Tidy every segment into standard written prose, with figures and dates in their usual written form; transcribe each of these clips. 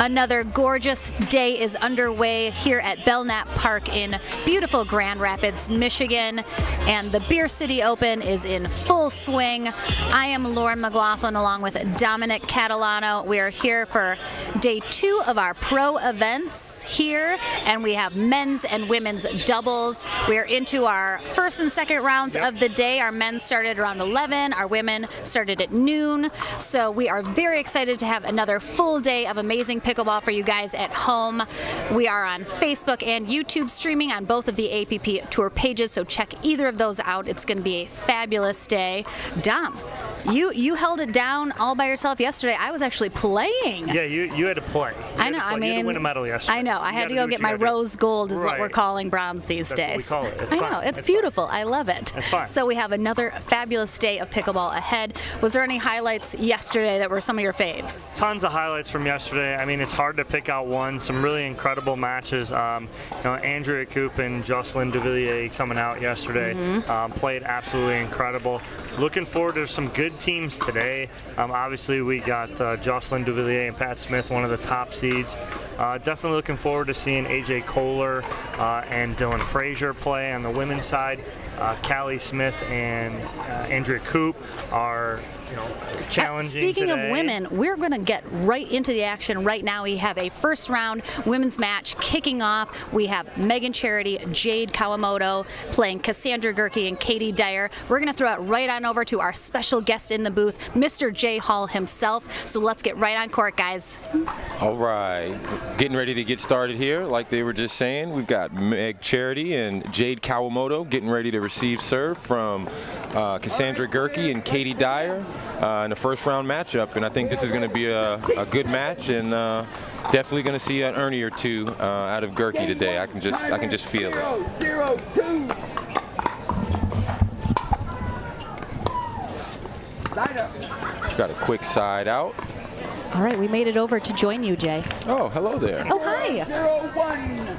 Another gorgeous day is underway here at Belknap Park in beautiful Grand Rapids, Michigan, and the Beer City Open is in full swing. I am Lauren McLaughlin along with Dominic Catalano. We are here for day 2 of our pro events here, and we have men's and women's doubles. We are into our first and second rounds of the day. Our men started around 11, our women started at noon, so we are very excited to have another full day of amazing pickleball for you guys at home. We are on Facebook and YouTube streaming on both of the APP Tour pages, so check either of those out. It's going to be a fabulous day. Dom, you held it down all by yourself yesterday. I was actually playing. Yeah, you had to play. I know. I mean, you had to win a medal yesterday. I know. I had to go get my rose gold, is what we're calling bronze these days. That's what we call it. It's I fine. know. It's beautiful. I love it. It's fine. So we have another fabulous day of pickleball ahead. Was there any highlights yesterday that were some of your faves? Tons of highlights from yesterday. I mean, it's hard to pick out one. Some really incredible matches. Andrea Koop and Jocelyn Duvillier coming out yesterday played absolutely incredible. Looking forward to some good teams today. Obviously, we got Jocelyn Duvillier and Pat Smith, one of the top seeds. Definitely looking forward to seeing AJ Kohler and Dylan Frazier play on the women's side. Callie Smith and Andrea Koop are challenging Speaking today. of women, we're going to get right into the action right now. We have a first round women's match kicking off. We have Megan Charity, Jade Kawamoto playing Cassandra Gerke and Katie Dyer. We're going to throw it right on over to our special guest in the booth, Mr. Jay Hall himself. So let's get right on court, guys. All right, getting ready to get started here. Like they were just saying, we've got Meg Charity and Jade Kawamoto getting ready to receive serve from Cassandra Gerke and Katie Dyer in the first round matchup, and I think this is going to be a good match, and definitely going to see an Ernie or two out of Gerke today. I can just feel it. 0-2. Got a quick side out. All right, we made it over to join you, Jay. Oh, hello there. Oh, hi. 0-1.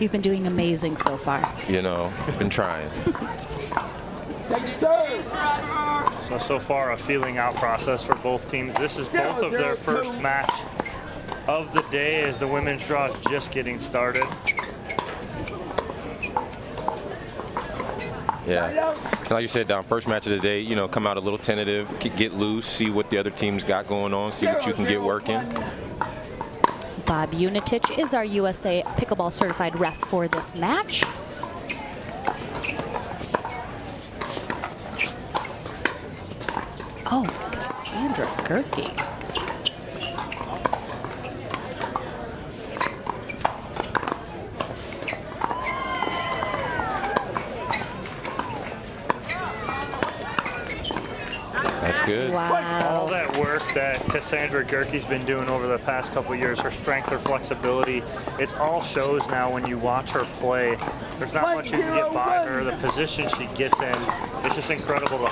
You've been doing amazing so far. Been trying. So far a feeling out process for both teams. This is both of their first match of the day as the women's draw is just getting started. Yeah, like you said, Dom, first match of the day, come out a little tentative, get loose, see what the other team's got going on, see what you can get working. Bob Unitich is our USA Pickleball Certified Ref for this match. Oh, Cassandra Gerke. That's good. Wow. All that work that Cassandra Gerke's been doing over the past couple of years, her strength, her flexibility, it all shows now when you watch her play. There's not much you can get by her. The position she gets in, it's just incredible the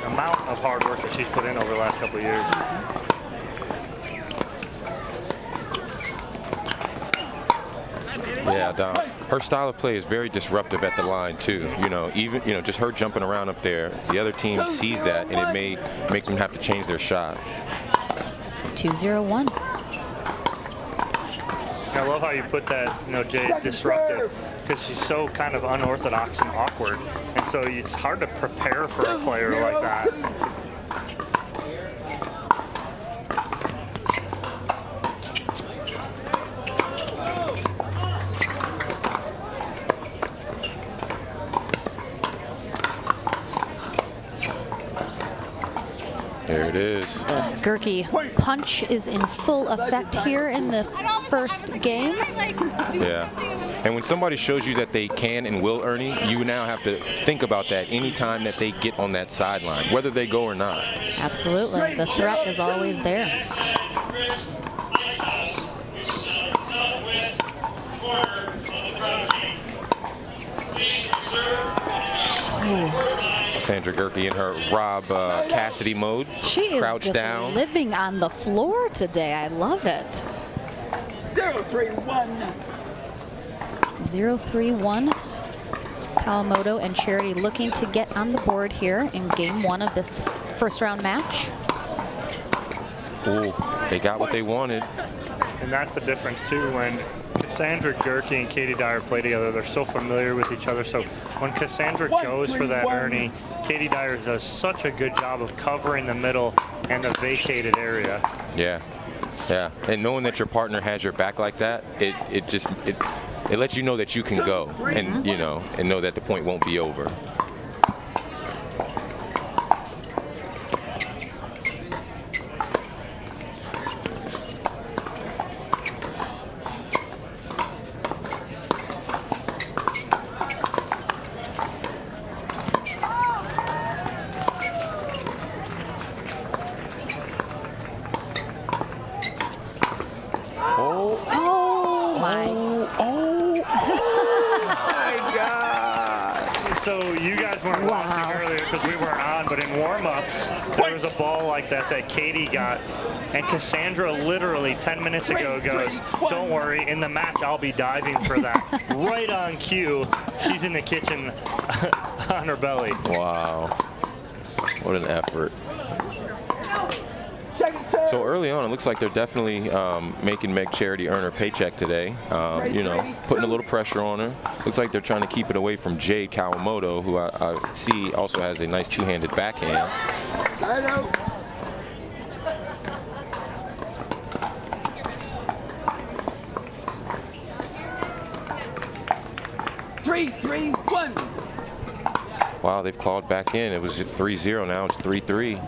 amount of hard work that she's put in over the last couple of years. Yeah, Dom. Her style of play is very disruptive at the line too. Even just her jumping around up there, the other team sees that, and it may make them have to change their shot. 2-0-1. I love how you put that, Jay, disruptive, because she's so kind of unorthodox and awkward, and so it's hard to prepare for a player like that. There it is. The Gerke punch is in full effect here in this first game. Yeah. And when somebody shows you that they can and will, Ernie, you now have to think about that anytime that they get on that sideline, whether they go or not. Absolutely. The threat is always there. Cassandra Gerke in her Rob Cassidy mode. She is crouched just down. living on the floor today. I love it. 0-3-1. 0-3-1. Kawamoto and Charity looking to get on the board here in game 1 of this first round match. Ooh, they got what they wanted. And that's the difference too. When Cassandra Gerke and Katie Dyer play together, they're so familiar with each other. So when Cassandra goes for that Ernie, Katie Dyer does such a good job of covering the middle and the vacated area. Yeah, yeah. And knowing that your partner has your back like that, it lets you know that you can go, and and know that the point won't be over. So you guys weren't watching earlier because we weren't on, but in warm-ups, there was a ball like that Katie got, and Cassandra literally 10 minutes ago goes, "Don't worry, in the match I'll be diving for that." Right on cue, she's in the kitchen on her belly. Wow, what an effort. So early on, it looks like they're definitely making Meg Charity earn her paycheck today. Putting a little pressure on her. Looks like they're trying to keep it away from Jade Kawamoto, who I see also has a nice two-handed backhand. 3-3-1. Wow, they've clawed back in. It was 3-0, now it's 3-3.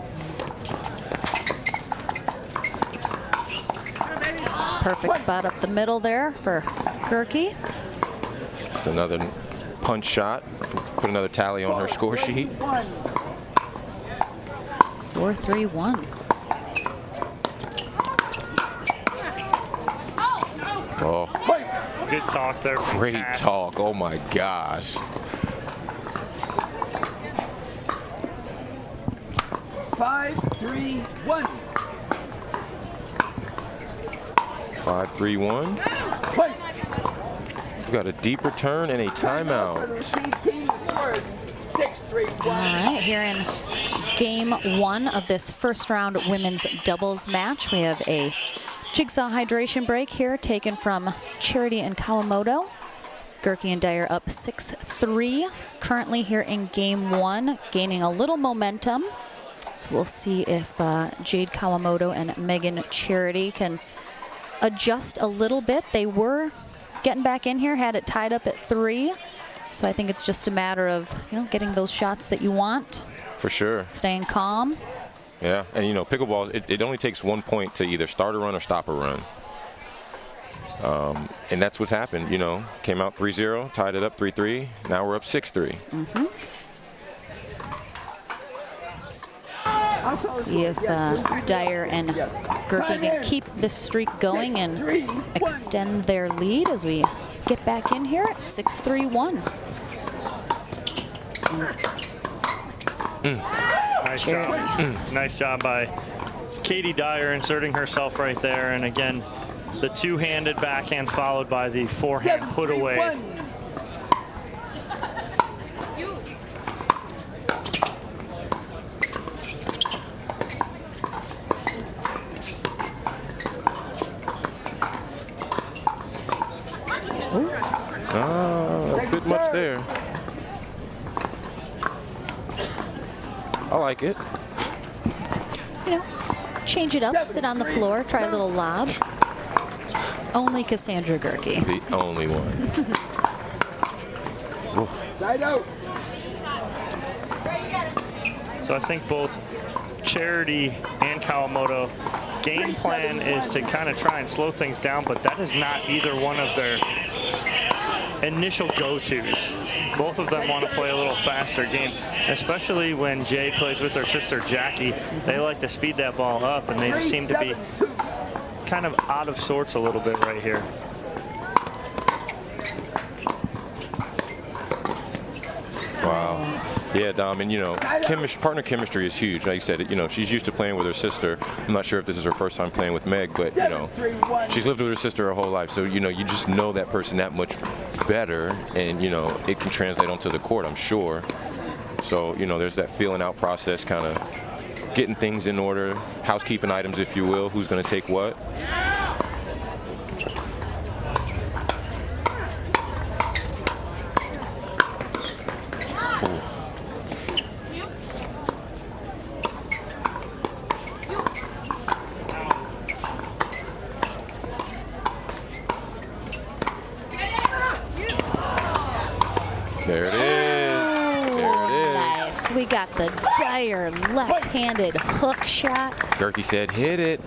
Perfect spot up the middle there for Gerke. It's another punch shot. Put another tally on her score sheet. 4-3-1. Oh, Good talk there. great talk. Oh my gosh. 5-3-1. 5-3-1. We've got a deep return and a timeout. All right, here in game one of this first round women's doubles match, we have a jigsaw hydration break here taken from Charity and Kawamoto. Gerke and Dyer up 6-3. Currently here in game one, gaining a little momentum. So we'll see if Jade Kawamoto and Megan Charity can adjust a little bit. They were getting back in here, had it tied up at 3. So I think it's just a matter of, getting those shots that you want. For sure. Staying calm. Yeah, and pickleball, it only takes 1 point to either start a run or stop a run. And that's what's happened, Came out 3-0, tied it up 3-3. Now we're up 6-3. See if Dyer and Gerke can keep this streak going and extend their lead as we get back in here at 6-3-1. Nice job. Nice job by Katie Dyer inserting herself right there. And again, the two-handed backhand followed by the forehand put away. A bit much there. I like it. Change it up, sit on the floor, try a little lob. Only Cassandra Gerke. The only one. Side out. So I think both Charity and Kawamoto game plan is to kind of try and slow things down, but that is not either one of their initial go-tos. Both of them want to play a little faster game, especially when Jade plays with her sister Jackie. They like to speed that ball up, and they just seem to be kind of out of sorts a little bit right here. Wow. Yeah, Dom, and partner chemistry is huge. Like you said, she's used to playing with her sister. I'm not sure if this is her first time playing with Meg, but she's lived with her sister her whole life. So you just know that person that much better, and it can translate onto the court, I'm sure. So there's that feeling out process, kind of getting things in order, housekeeping items, if you will. Who's going to take what? got the Dyer left-handed hook shot. Gerke said, hit it.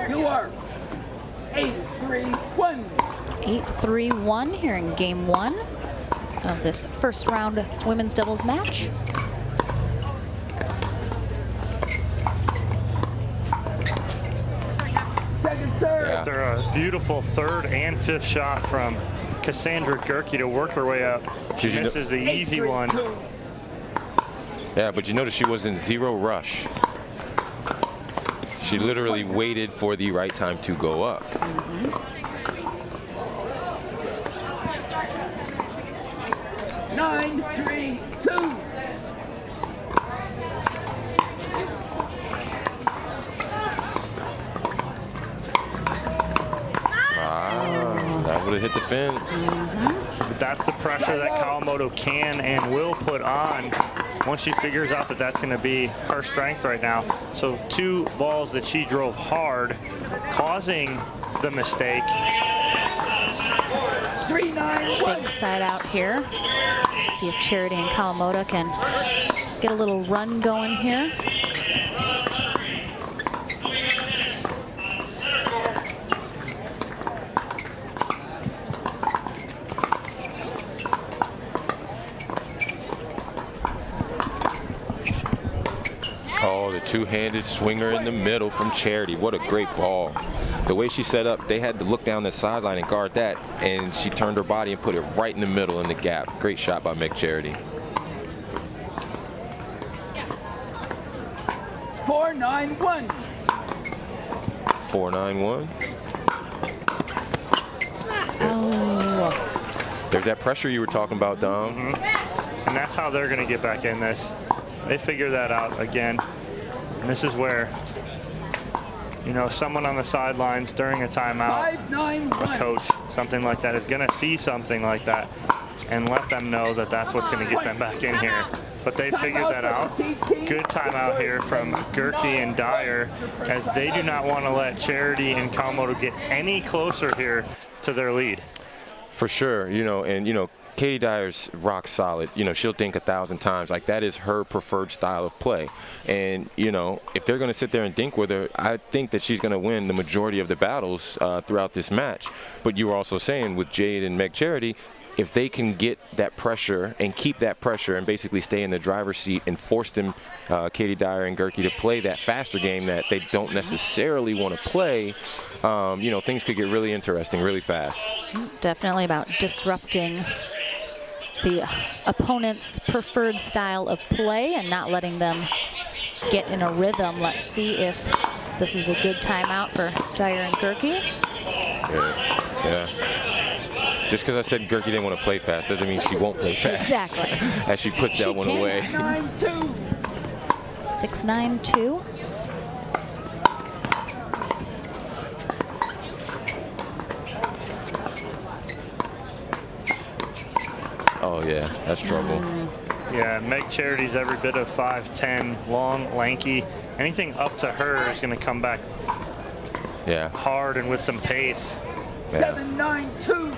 You are 8-3-1. 8-3-1 here in game 1 of this first round women's doubles match. Second serve. After a beautiful third and fifth shot from Cassandra Gerke to work her way up. She misses the easy one. Yeah, but you notice she was in zero rush. She literally waited for the right time to go up. 9-3-2. That would have hit the fence. But that's the pressure that Kawamoto can and will put on once she figures out that that's going to be her strength right now. So 2 balls that she drove hard, causing the mistake. 3-9-1. Big side out here. Let's see if Charity and Kawamoto can get a little run going here. Oh, the two-handed swinger in the middle from Charity. What a great ball. The way she set up, they had to look down the sideline and guard that, and she turned her body and put it right in the middle in the gap. Great shot by Meg Charity. 4-9-1. 4-9-1. Oh, There's that pressure you were talking about, Dom. And that's how they're going to get back in this. They figure that out again. And this is where, you know, someone on the sidelines during a timeout, 5-9-1. a coach, something like that, is going to see something like that and let them know that that's what's going to get them back in here. But they figured that out. Good timeout here from Gerke and Dyer, as they do not want to let Charity and Kawamoto get any closer here to their lead. For sure, you know, and, you know, Katie Dyer's rock solid. You know, she'll think 1,000 times. Like, that is her preferred style of play. And, you know, if they're going to sit there and think with her, I think that she's going to win the majority of the battles throughout this match. But you were also saying with Jade and Meg Charity, if they can get that pressure and keep that pressure and basically stay in the driver's seat and force them, Katie Dyer and Gerke, to play that faster game that they don't necessarily want to play, you know, things could get really interesting really fast. definitely about disrupting the opponent's preferred style of play and not letting them get in a rhythm. Let's see if this is a good timeout for Dyer and Gerke. Yeah. Just because I said Gerke didn't want to play fast doesn't mean she won't play fast. Exactly. As she puts that one away. 9-2. 6-9-2. Oh, yeah, that's trouble. Yeah, Meg Charity's every bit of 5'10", long, lanky. Anything up to her is going to come back Yeah. hard and with some pace. Yeah. 7-9-2.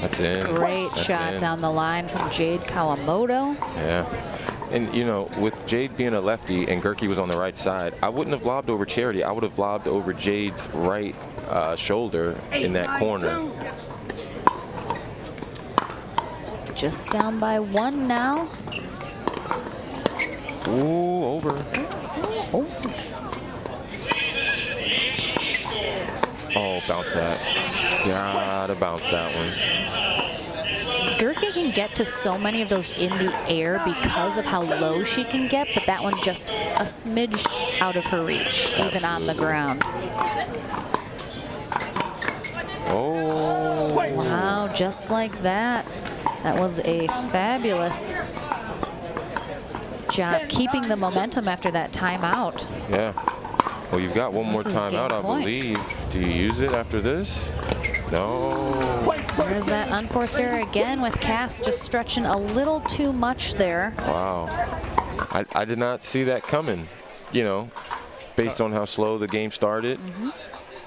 That's in. Great That's shot in. down the line from Jade Kawamoto. Yeah. And, you know, with Jade being a lefty and Gerke was on the right side, I wouldn't have lobbed over Charity. I would have lobbed over Jade's right shoulder in that corner. Just down by 1 now. Ooh, over. Oh, bounce that. Gotta bounce that one. Gerke can get to so many of those in the air because of how low she can get, but that one just a smidge out of her reach, even on the ground. Oh. Wow, just like that. That was a fabulous job keeping the momentum after that timeout. Yeah. Well, you've got one more This is timeout, game I point. believe. Do you use it after this? No. There's that unforced error again with Cass just stretching a little too much there. Wow. I did not see that coming, you know, based on how slow the game started.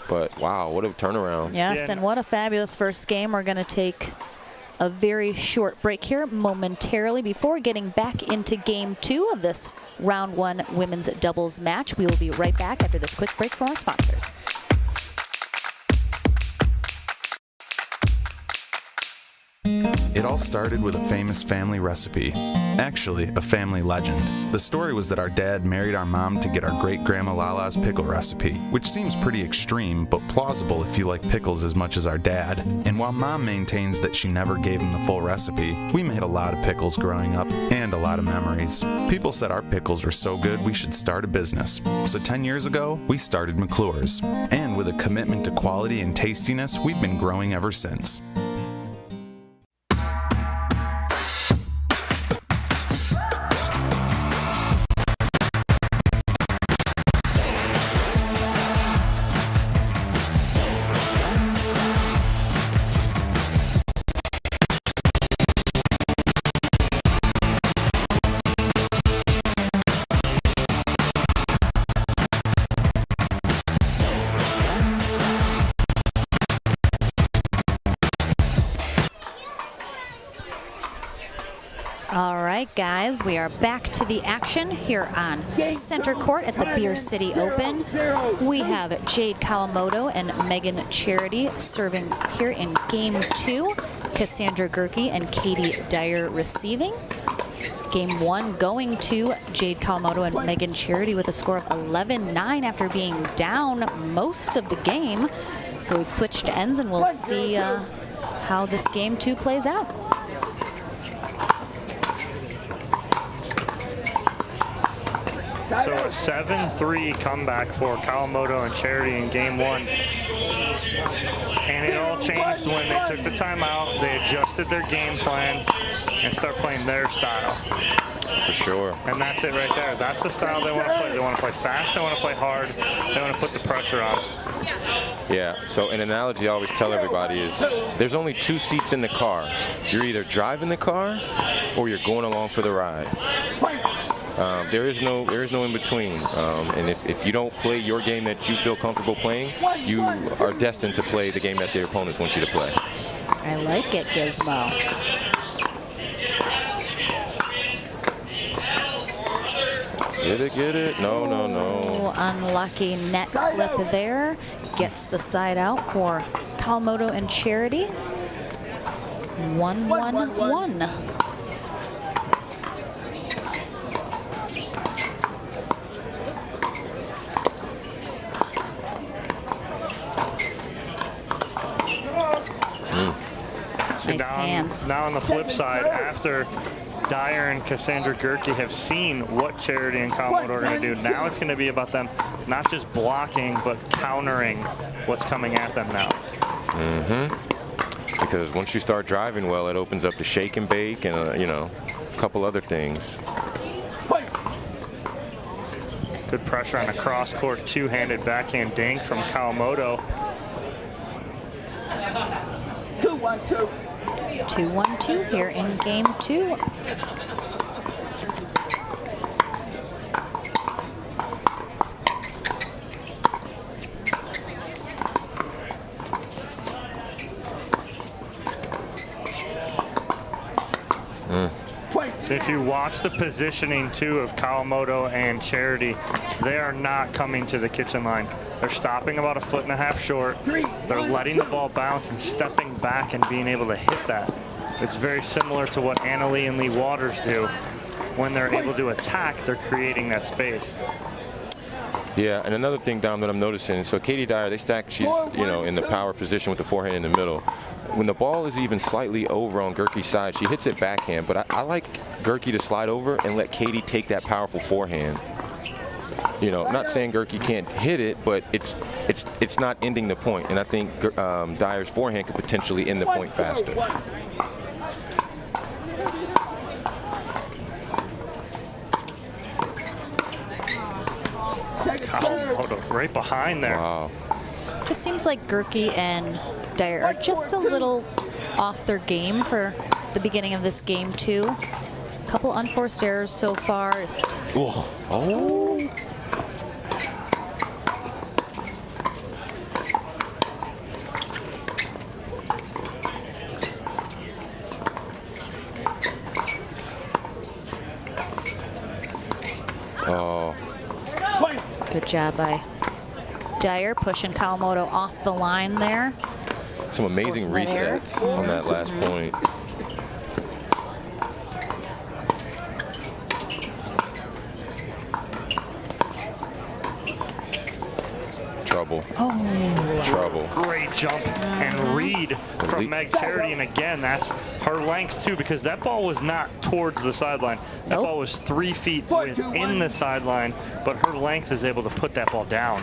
But wow, what a turnaround. Yes, and what a fabulous first game. We're going to take a very short break here momentarily before getting back into game 2 of this round 1 women's doubles match. We will be right back after this quick break from our sponsors. It all started with a famous family recipe. Actually, a family legend. The story was that our dad married our mom to get our great-grandma Lala's pickle recipe, which seems pretty extreme, but plausible if you like pickles as much as our dad. And while mom maintains that she never gave him the full recipe, we made a lot of pickles growing up, and a lot of memories. People said our pickles were so good we should start a business. So 10 years ago, we started McClure's. And with a commitment to quality and tastiness, we've been growing ever since. All right, guys, we are back to the action here on center court at the Beer City Open. We have Jade Kawamoto and Megan Charity serving here in game 2. Cassandra Gerke and Katie Dyer receiving. Game 1 going to Jade Kawamoto and Megan Charity with a score of 11-9 after being down most of the game. So we've switched ends and we'll see how this game 2 plays out. So a 7-3 comeback for Kawamoto and Charity in game 1. And it all changed when they took the timeout, they adjusted their game plan, and start playing their style. For sure. And that's it right there. That's the style they want to play. They want to play fast, they want to play hard, they want to put the pressure on. Yeah, so an analogy I always tell everybody is there's only 2 seats in the car. You're either driving the car or you're going along for the ride. There is no in between. And if you don't play your game that you feel comfortable playing, you are destined to play the game that their opponents want you to play. I like it, Gizmo. Get it? No. Oh, unlucky net clip there. Gets the side out for Kawamoto and Charity. 1-1-1. Nice hands. Now on the flip side, after Dyer and Cassandra Gerke have seen what Charity and Kawamoto are going to do, now it's going to be about them not just blocking, but countering what's coming at them now. Because once you start driving well, it opens up the shake and bake and, a couple other things. Good pressure on a cross-court two-handed backhand dink from Kawamoto. 2-1-2. 2-1-2 here in game 2. So if you watch the positioning too of Kawamoto and Charity, they are not coming to the kitchen line. They're stopping about 1.5 feet short. They're letting the ball bounce and stepping back and being able to hit that. It's very similar to what Anna Lee and Lee Waters do. When they're able to attack, they're creating that space. Yeah, and another thing, Dom, that I'm noticing, so Katie Dyer, they stack, she's, in the power position with the forehand in the middle. When the ball is even slightly over on Gerke's side, she hits it backhand, but I like Gerke to slide over and let Katie take that powerful forehand. Not saying Gerke can't hit it, but it's not ending the point, and I think Dyer's forehand could potentially end the point faster. Kawamoto right behind there. Wow. Just seems like Gerke and Dyer are just a little off their game for the beginning of this game 2. Couple unforced errors so far. job by Dyer, pushing Kawamoto off the line there. Some amazing Forcing that error. resets on that last point. Trouble. Oh, Trouble. Great jump and read from Meg Charity, and again, that's her length too, because that ball was not towards the sideline. That Nope. ball was 3 feet within the sideline, but her length is able to put that ball down.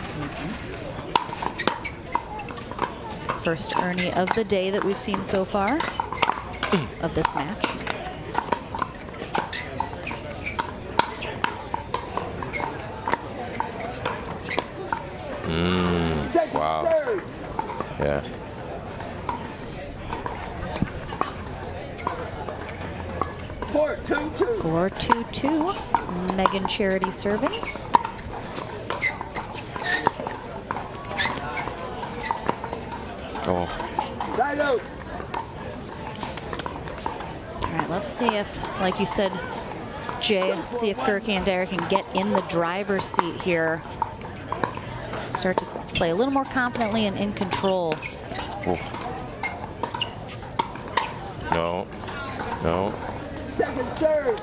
first Ernie of the day that we've seen so far of this match. Wow. Yeah. Four, two, two. 4-2-2. Megan Charity serving. Oh, Side out. All right, let's see if, like you said, Jay, let's see if Gerke and Dyer can get in the driver's seat here. Start to play a little more confidently and in control. oh. No. No. Second serve.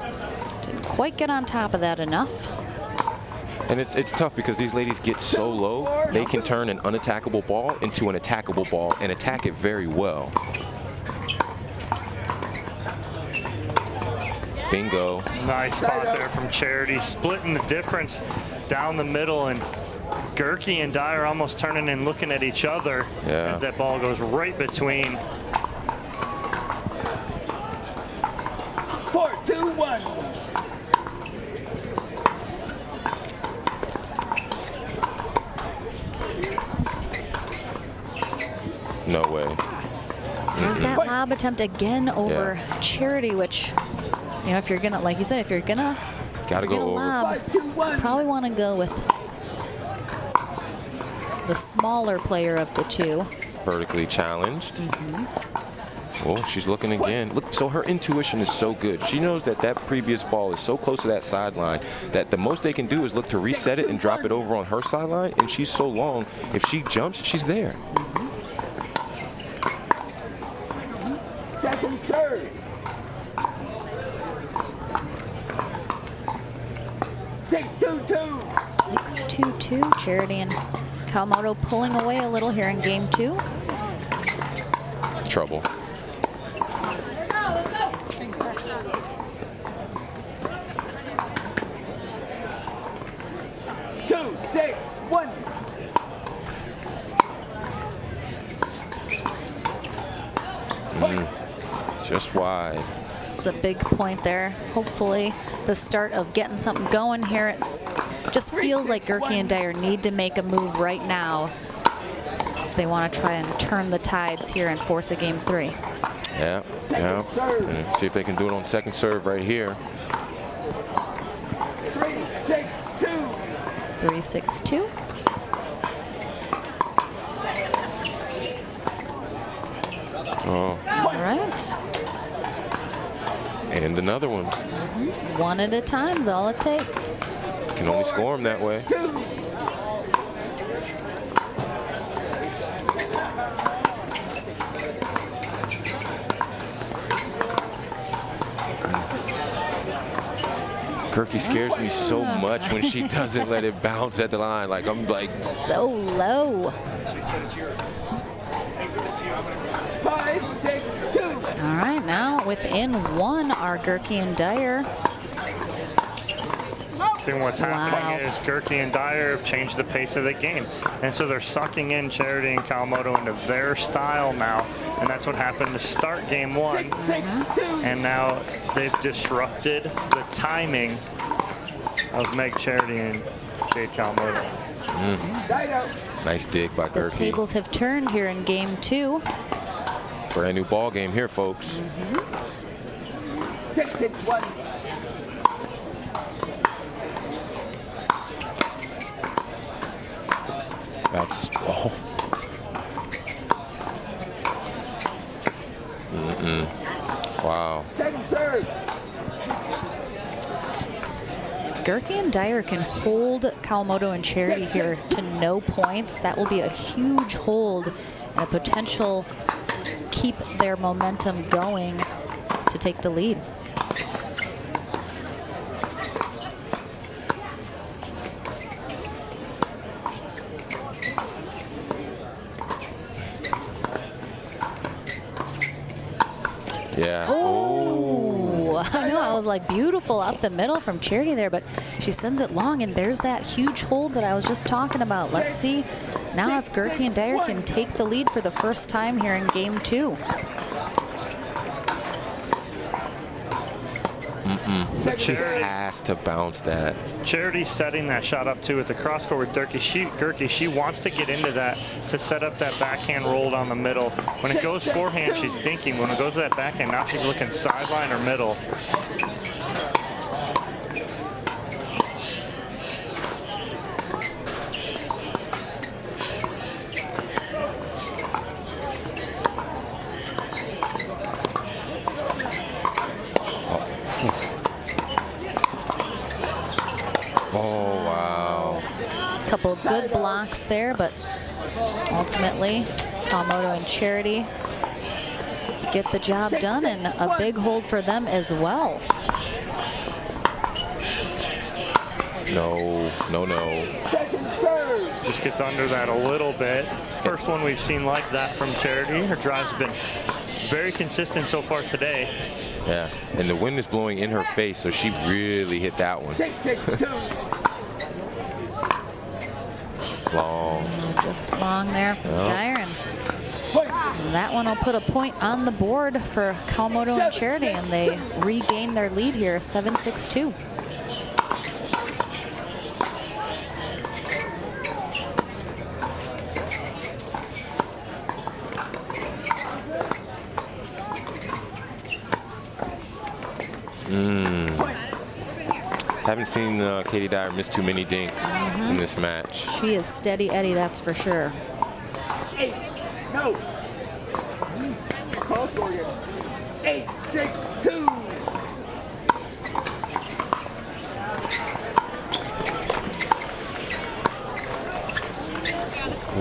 Didn't quite get on top of that enough. And it's tough because these ladies get so low, they can turn an unattackable ball into an attackable ball and attack it very well. Bingo. Nice spot there from Charity, splitting the difference down the middle, and Gerke and Dyer almost turning and looking at each other Yeah. as that ball goes right between. 4, 2, 1. No way. There's that lob attempt again over Charity, which, you know, if you're gonna, like you said, if you're gonna Gotta get a go over. lob, 5, 2, 1. probably want to go with the smaller player of the two. Vertically challenged. Oh, she's looking again. Look, so her intuition is so good. She knows that that previous ball is so close to that sideline that the most they can do is look to reset it and drop it over on her sideline, and she's so long, if she jumps, she's there. Second serve. 6-2-2. 6-2-2. Charity and Kawamoto pulling away a little here in game two. Trouble. Two, 6, 1. Just wide. It's a big point there. Hopefully the start of getting something going here. It's just feels like Gerke and Dyer need to make a move right now if they want to try and turn the tides here and force a game three. Yeah, yeah. And see if they can do it on second serve right here. 3-6-2. 3-6-2. Oh, All right. and another one. One at a time is all it takes. Can only score them that way. 2. Gerke scares me so much when she doesn't let it bounce at the line. Like, I'm like, So low. 5, 6, 2. All right, now within one are Gerke and Dyer. Seeing what's Wow. happening is Gerke and Dyer have changed the pace of the game. And so they're sucking in Charity and Kawamoto into their style now. And that's what happened to start game one. 6, 2. And now they've disrupted the timing of Meg Charity and Jade Kawamoto. Side out. nice dig by The Gerke. tables have turned here in game two. Brand new ball game here, folks. 6, 6, 1. That's, oh. Wow. Second serve. Gerke and Dyer can hold Kawamoto and Charity here to no points, that will be a huge hold and a potential keep their momentum going to take the lead. Yeah. Oh, I know. I was like, beautiful up the middle from Charity there, but she sends it long, and there's that huge hold that I was just talking about. Let's see now if Gerke and Dyer can take the lead for the first time here in game 2. She has to bounce that. Charity setting that shot up too with the cross court with Gerke. She wants to get into that to set up that backhand roll down the middle. When it goes forehand, she's dinking. When it goes to that backhand, now she's looking sideline or middle. Oh, wow. Couple of good blocks there, but ultimately Kawamoto and Charity get the job done, and a big hold for them as well. No, no, no. Just gets under that a little bit. First one we've seen like that from Charity. Her drive's been very consistent so far today. Yeah, and the wind is blowing in her face, so she really hit that one. Long. Just long there from Dyer, and that one will put a point on the board for Kawamoto and Charity, and they regain their lead here, 7-6-2. Haven't seen Katie Dyer miss too many dinks in this match. She is steady Eddie, that's for sure. 8, no. Cross court again. 8-6-2.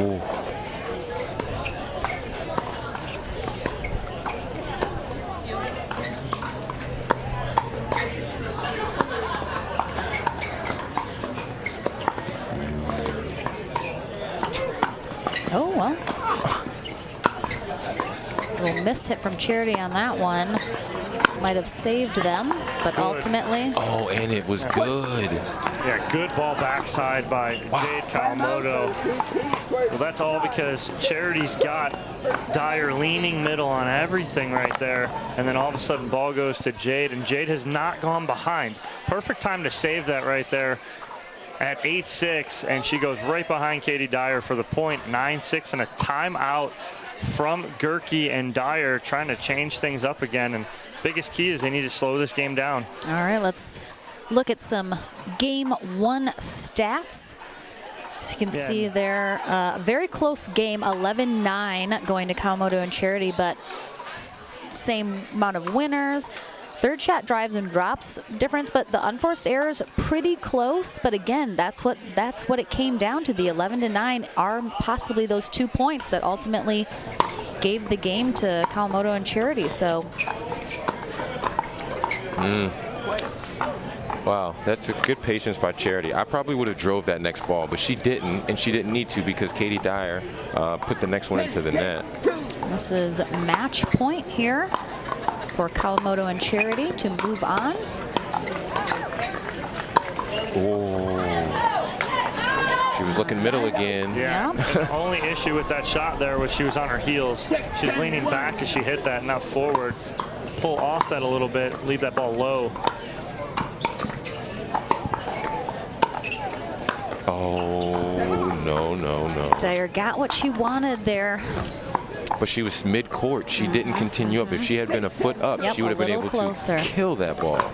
Ooh. Oh, well. A little miss hit from Charity on that one. Might have saved them, but ultimately. Oh, and it was good. Yeah, good ball backside by Jade Kawamoto. Well, that's all because Charity's got Dyer leaning middle on everything right there, and then all of a sudden ball goes to Jade, and Jade has not gone behind. Perfect time to save that right there at 8-6, and she goes right behind Katie Dyer for the point. 9-6 and a timeout from Gerke and Dyer, trying to change things up again, and biggest key is they need to slow this game down. All right, let's look at some game 1 stats. So you can see there, very close game, 11-9 going to Kawamoto and Charity, but same amount of winners. Third shot drives and drops difference, but the unforced errors pretty close. But again, that's what it came down to. The 11-9 are possibly those 2 points that ultimately gave the game to Kawamoto and Charity. So. Wow, that's a good patience by Charity. I probably would have drove that next ball, but she didn't, and she didn't need to because Katie Dyer put the next one into the net. This is match point here for Kawamoto and Charity to move on. Oh, she was looking middle again. Yeah. The only issue with that shot there was she was on her heels. She's leaning back as she hit that, not forward. Pull off that a little bit, leave that ball low. Oh, no, no, no. Dyer got what she wanted there. But she was mid-court. She didn't continue up. If she had been a foot up, she would have been able to kill that ball.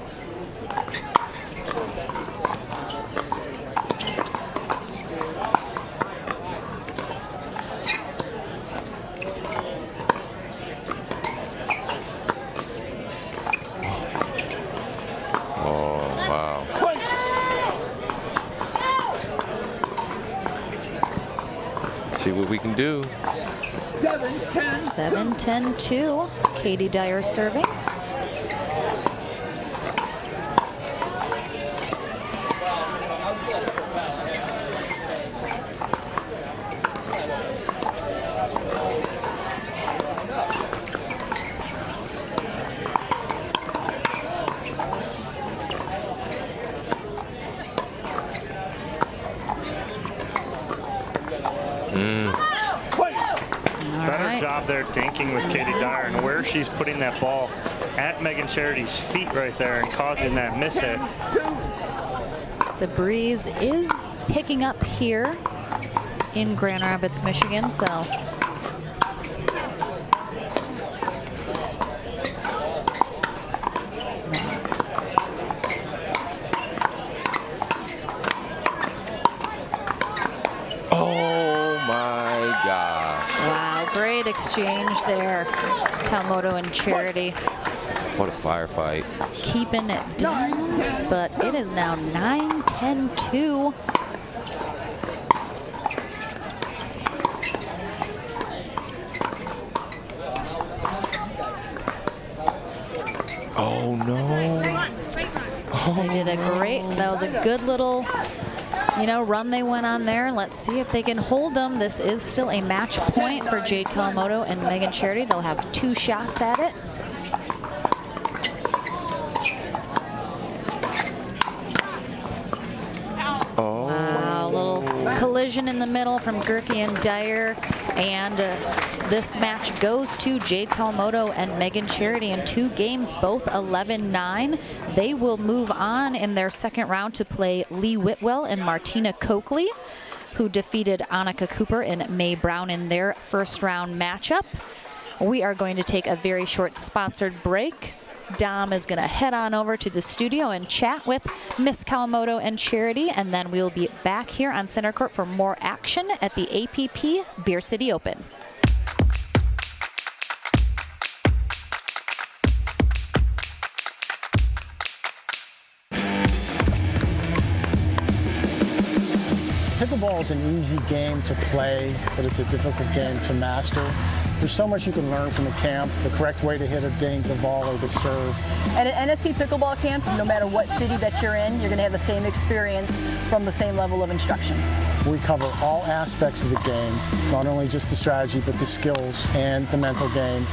Oh, wow. 20. Let's see what we can do. 7-10-2. Katie Dyer serving. Better job there dinking with Katie Dyer and where she's putting that ball at Megan Charity's feet right there and causing that miss hit. The breeze is picking up here in Grand Rapids, Michigan, so great exchange there. Kawamoto and Charity. What a firefight. Keeping it down, but it is now 9-10-2. Oh no. They did a great, that was a good little, run they went on there. Let's see if they can hold them. This is still a match point for Jade Kawamoto and Megan Charity. They'll have 2 shots at it. Oh. Wow, little collision in the middle from Gerke and Dyer. And this match goes to Jade Kawamoto and Megan Charity in 2 games, both 11-9. They will move on in their second round to play Lee Whitwell and Martina Coakley, who defeated Annika Cooper and Mae Brown in their first round matchup. We are going to take a very short sponsored break. Dom is going to head on over to the studio and chat with Miss Kawamoto and Charity, and then we'll be back here on center court for more action at the APP Beer City Open. Pickleball is an easy game to play, but it's a difficult game to master. There's so much you can learn from the camp, the correct way to hit a dink, the volley, the serve. At an NSP Pickleball camp, no matter what city that you're in, you're going to have the same experience from the same level of instruction. We cover all aspects of the game, not only just the strategy, but the skills and the mental game.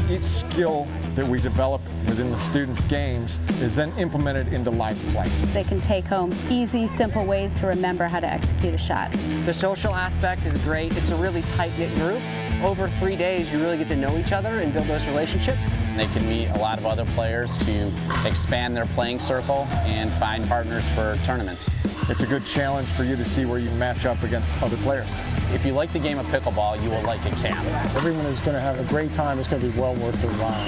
Each skill that we develop within the students' games is then implemented into live play. They can take home easy, simple ways to remember how to execute a shot. The social aspect is great. It's a really tight-knit group. Over 3 days, you really get to know each other and build those relationships. They can meet a lot of other players to expand their playing circle and find partners for tournaments. It's a good challenge for you to see where you match up against other players. If you like the game of pickleball, you will like a camp. Everyone is going to have a great time. It's going to be well worth their while.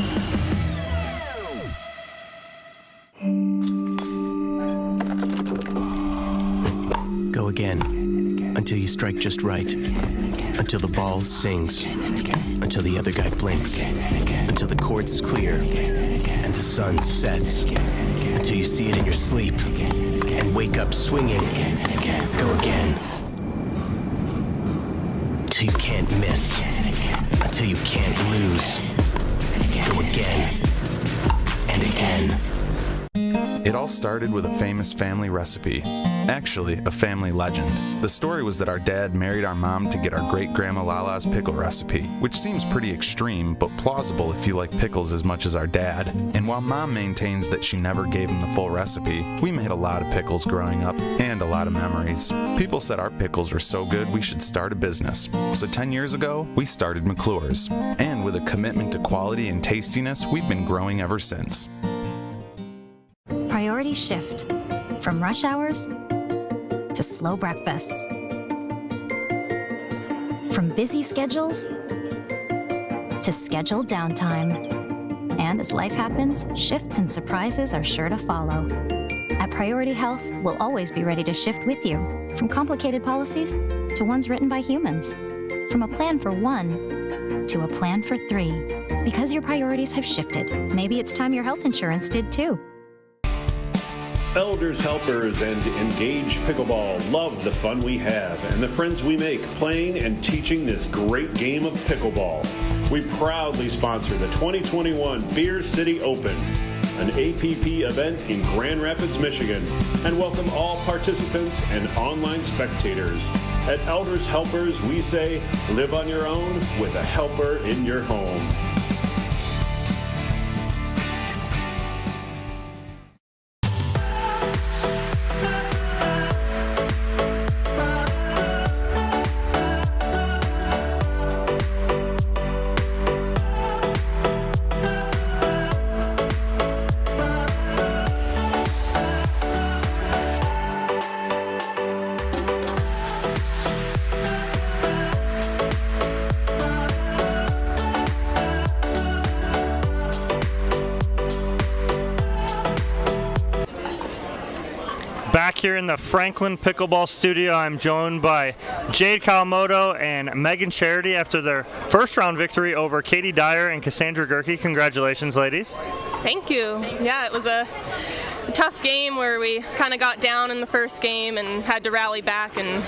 Go again, until you strike just right, until the ball sings, until the other guy blinks, until the court's clear, and the sun sets, until you see it in your sleep, and wake up swinging. Go again, until you can't miss, until you can't lose. Go again, and again. It all started with a famous family recipe. Actually, a family legend. The story was that our dad married our mom to get our great-grandma Lala's pickle recipe, which seems pretty extreme, but plausible if you like pickles as much as our dad. And while mom maintains that she never gave him the full recipe, we made a lot of pickles growing up, and a lot of memories. People said our pickles were so good we should start a business. So 10 years ago, we started McClure's. And with a commitment to quality and tastiness, we've been growing ever since. Priority shift from rush hours to slow breakfasts, from busy schedules to scheduled downtime. And as life happens, shifts and surprises are sure to follow. At Priority Health, we'll always be ready to shift with you, from complicated policies to ones written by humans, from a plan for 1 to a plan for 3. Because your priorities have shifted, maybe it's time your health insurance did too. Elders, helpers, and Engage Pickleball love the fun we have and the friends we make playing and teaching this great game of pickleball. We proudly sponsor the 2021 Beer City Open, an APP event in Grand Rapids, Michigan, and welcome all participants and online spectators. At Elders Helpers, we say, live on your own with a helper in your home. Back here in the Franklin Pickleball Studio, I'm joined by Jade Kawamoto and Megan Charity after their first round victory over Katie Dyer and Cassandra Gerke. Congratulations, ladies. Thank you. Yeah, it was a tough game where we kind of got down in the first game and had to rally back and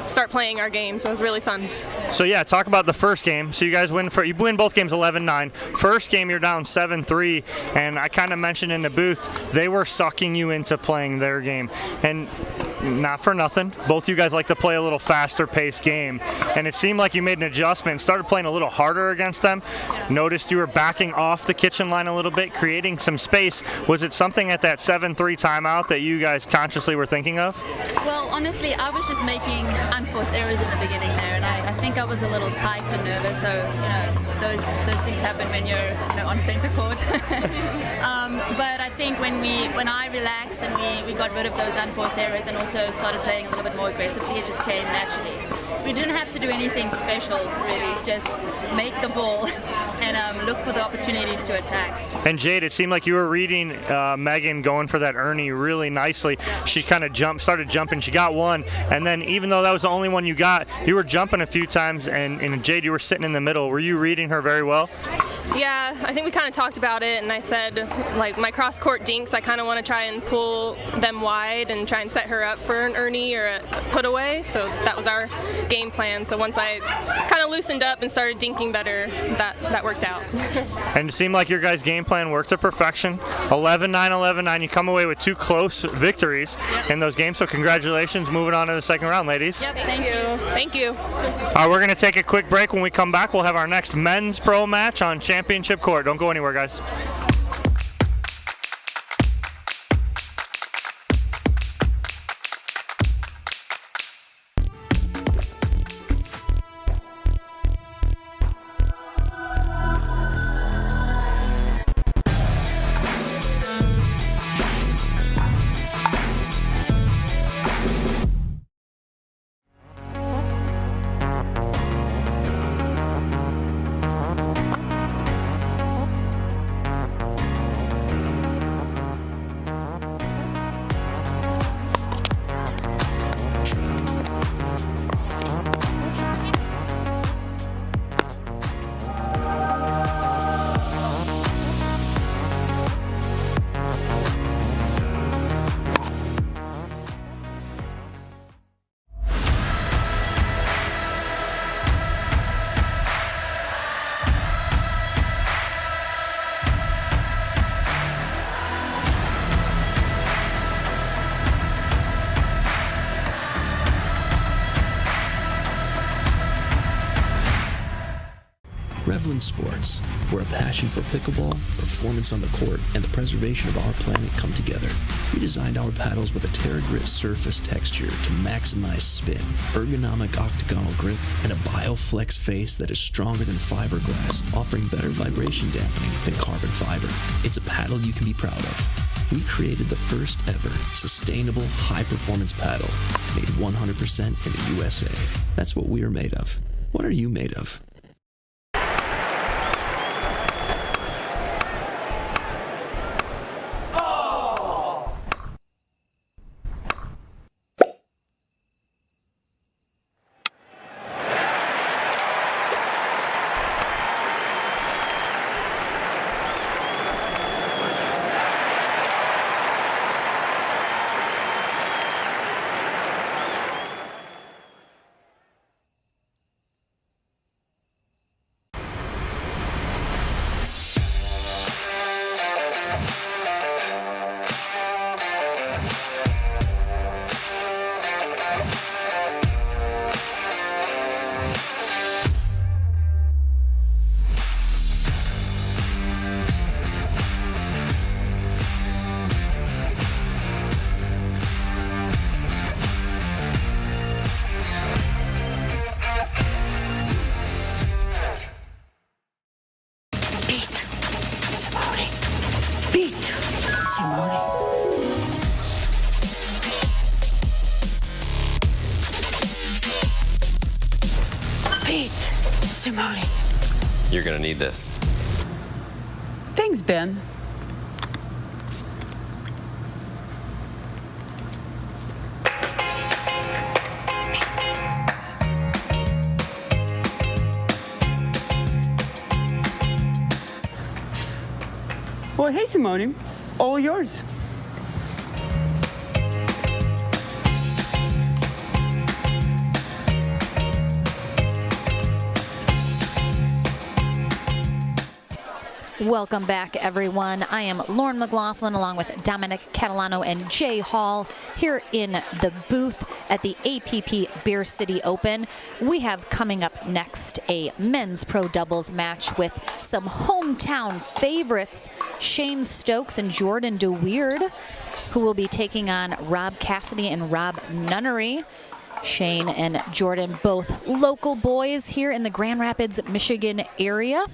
start playing our game, so it was really fun. So yeah, talk about the first game. So you guys win both games 11-9. First game you're down 7-3, and I kind of mentioned in the booth they were sucking you into playing their game, and not for nothing, both you guys like to play a little faster paced game, and it seemed like you made an adjustment, started playing a little harder against them. Noticed you were backing off the kitchen line a little bit, creating some space. Was it something at that 7-3 timeout that you guys consciously were thinking of? Well, honestly, I was just making unforced errors in the beginning there, and I think I was a little tight and nervous, so those things happen when you're on center court. But I think when I relaxed and we got rid of those unforced errors and also started playing a little bit more aggressively, it just came naturally. We didn't have to do anything special, really, just make the ball and look for the opportunities to attack. And Jade, it seemed like you were reading Megan going for that Ernie really nicely. She kind of started jumping. She got one, and then even though that was the only one you got, you were jumping a few times, and Jade, you were sitting in the middle. Were you reading her very well? Yeah, I think we kind of talked about it, and I said, like, my cross-court dinks, I kind of want to try and pull them wide and try and set her up for an Ernie or a put-away, so that was our game plan. So once I kind of loosened up and started dinking better, that worked out. And it seemed like your guys' game plan worked to perfection. 11-9, 11-9. You come away with two close victories in those games, so congratulations. Moving on to the second round, ladies. Yep, thank you. Thank you. All right, we're going to take a quick break. When we come back, we'll have our next men's pro match on championship court. Don't go anywhere, guys. Revlin Sports, where a passion for pickleball, performance on the court, and the preservation of our planet come together. We designed our paddles with a TerraGrit surface texture to maximize spin, ergonomic octagonal grip, and a BioFlex face that is stronger than fiberglass, offering better vibration dampening than carbon fiber. It's a paddle you can be proud of. We created the first ever sustainable high-performance paddle, made 100% in the USA. That's what we're made of. What are you made of? Moni. You're gonna need this. Thanks, Ben. Well, hey, Simone. All yours. Welcome back, everyone. I am Lauren McLaughlin along with Dominic Catalano and Jay Hall here in the booth at the APP Beer City Open. We have coming up next a men's pro doubles match with some hometown favorites, Shane Stokes and Jordan DeWeerd, who will be taking on Rob Cassidy and Rob Nunnery. Shane and Jordan, both local boys here in the Grand Rapids, Michigan area.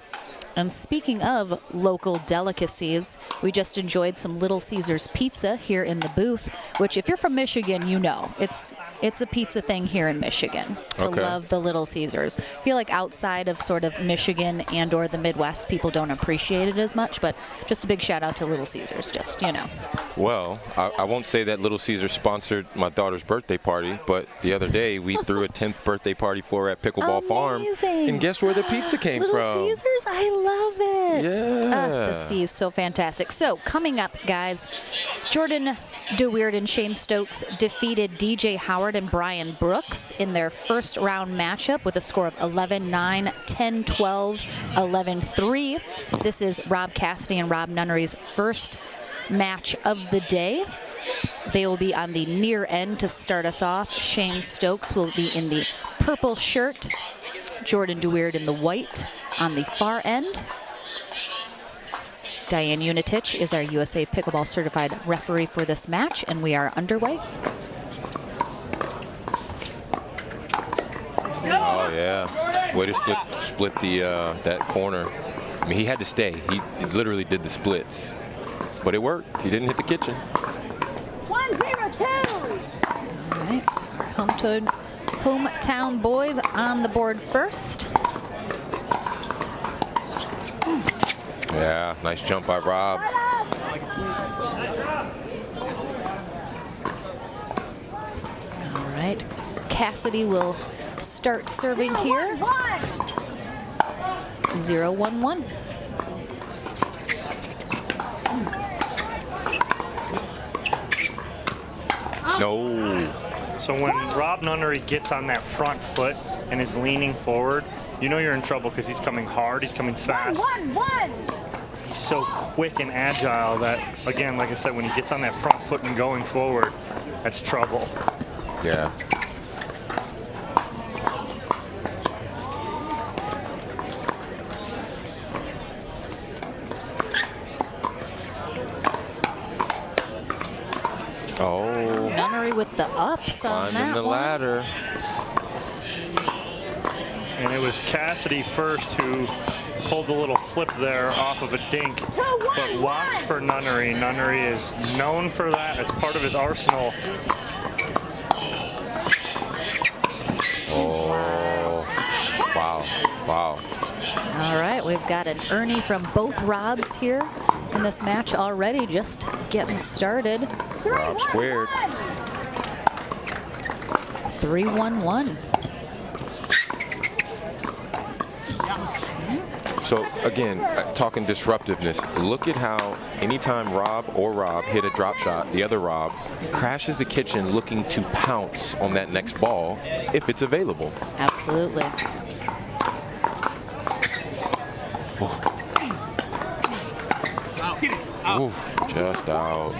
And speaking of local delicacies, we just enjoyed some Little Caesars pizza here in the booth, which if you're from Michigan, you know. It's a pizza thing here in Michigan to love the Little Caesars. I feel like outside of sort of Michigan and or the Midwest, people don't appreciate it as much, but just a big shout out to Little Caesars, just, you know. Well, I won't say that Little Caesars sponsored my daughter's birthday party, but the other day we threw a 10th birthday party for her at Pickleball Farm. And guess where the pizza came from? Little Caesars? I love it. Yeah. The C is so fantastic. So coming up, guys, Jordan DeWeerd and Shane Stokes defeated DJ Howard and Brian Brooks in their first round matchup with a score of 11-9, 10-12, 11-3. This is Rob Cassidy and Rob Nunnery's first match of the day. They will be on the near end to start us off. Shane Stokes will be in the purple shirt, Jordan DeWeerd in the white on the far end. Diane Unitich is our USA Pickleball certified referee for this match, and we are underway. Oh yeah, way to split the that corner. I mean, he had to stay. He literally did the splits, but it worked. He didn't hit the kitchen. 1-0-2. All right, our hometown boys on the board first. Yeah, nice jump by Rob. All right, Cassidy will start serving here. 0-1-1. No. So when Rob Nunnery gets on that front foot and is leaning forward, you know you're in trouble because he's coming hard, he's coming fast. He's so quick and agile that, again, like I said, when he gets on that front foot and going forward, that's trouble. Yeah. Oh. Nunnery with the ups on that Climbing the one. ladder. And it was Cassidy first who pulled a little flip there off of a dink. But watch for Nunnery. Nunnery is known for that as part of his arsenal. Oh. Wow. Wow. All right, we've got an Ernie from both Robs here in this match already, just getting started. Rob squared. 3-1-1. So again, talking disruptiveness, look at how anytime Rob hit a drop shot, the other Rob crashes the kitchen looking to pounce on that next ball if it's available. Absolutely. Ooh, just out.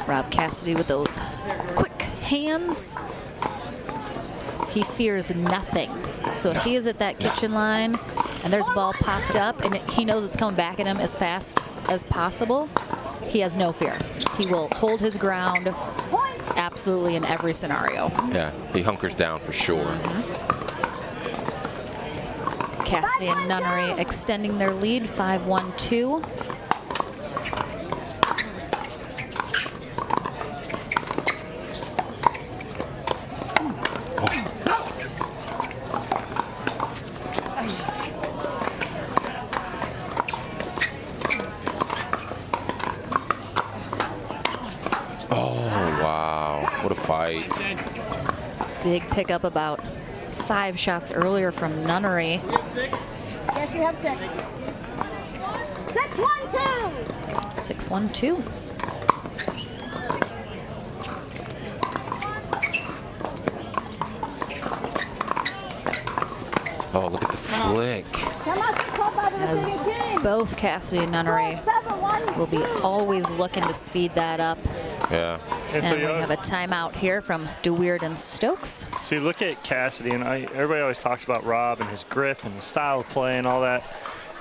Rob Cassidy with those quick hands. He fears nothing. So if he is at that kitchen line and there's a ball popped up and he knows it's coming back at him as fast as possible, he has no fear. He will hold his ground absolutely in every scenario. Yeah, he hunkers down for sure. Cassidy and Nunnery extending their lead, 5-1-2. Oh, wow. What a fight. Big pickup about 5 shots earlier from Nunnery. Yes, you have 6. 6-1-2. 6-1-2. Oh, look at the flick. As both Cassidy and Nunnery will be always looking to speed that up. Yeah. And we have a timeout here from DeWeerd and Stokes. So you look at Cassidy, and everybody always talks about Rob and his grip and his style of play and all that.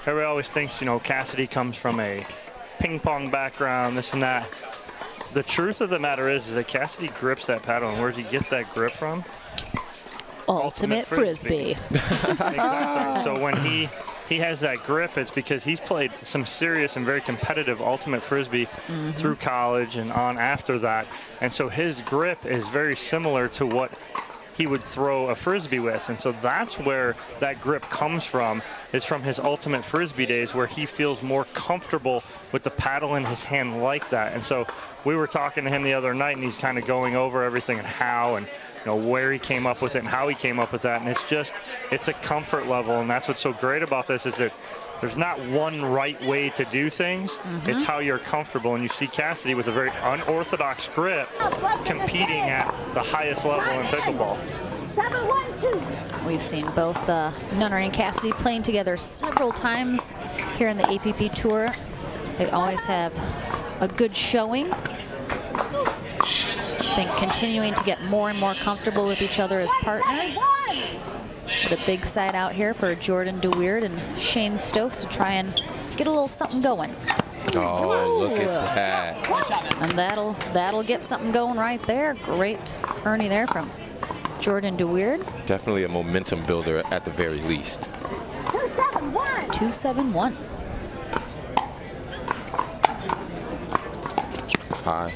Everybody always thinks, you know, Cassidy comes from a ping pong background, this and that. The truth of the matter is that Cassidy grips that paddle, and where he gets that grip from? Ultimate Frisbee. Exactly. So when he has that grip, it's because he's played some serious and very competitive Ultimate Frisbee through college and on after that. And so his grip is very similar to what he would throw a Frisbee with. And so that's where that grip comes from, is from his Ultimate Frisbee days, where he feels more comfortable with the paddle in his hand like that. And so we were talking to him the other night, and he's kind of going over everything and how, and you know, where he came up with it and how he came up with that. And it's a comfort level. And that's what's so great about this, is that there's not one right way to do things. It's how you're comfortable. And you see Cassidy with a very unorthodox grip competing at the highest level in pickleball. We've seen both Nunnery and Cassidy playing together several times here in the APP Tour. They always have a good showing. I think continuing to get more and more comfortable with each other as partners. But a big side out here for Jordan DeWeerd and Shane Stokes to try and get a little something going. Oh, look at that. And that'll get something going right there. Great Ernie there from Jordan DeWeerd. Definitely a momentum builder at the very least. 2-7-1. High.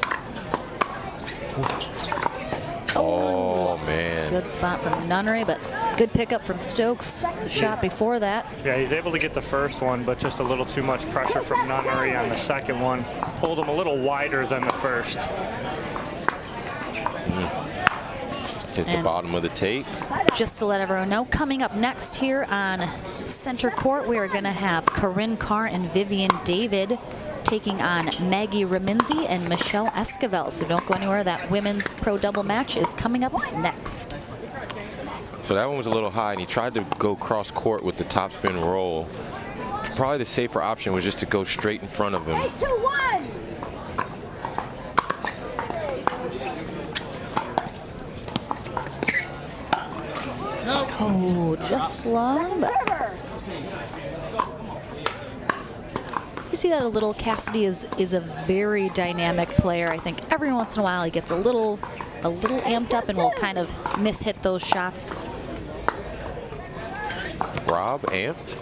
Oh, man. Good spot from Nunnery, but good pickup from Stokes. The shot before that. Yeah, he's able to get the first one, but just a little too much pressure from Nunnery on the second one. Pulled him a little wider than the first. Just hit the bottom of the tape. Just to let everyone know, coming up next here on center court, we are going to have Corinne Carr and Vivian David taking on Maggie Raminzi and Michelle Esquivel. So don't go anywhere. That women's pro double match is coming up next. So that one was a little high, and he tried to go cross court with the topspin roll. Probably the safer option was just to go straight in front of him. 3-2-1. Oh, just long, but you see that a little. Cassidy is a very dynamic player. I think every once in a while he gets a little amped up and will kind of mishit those shots. Rob amped?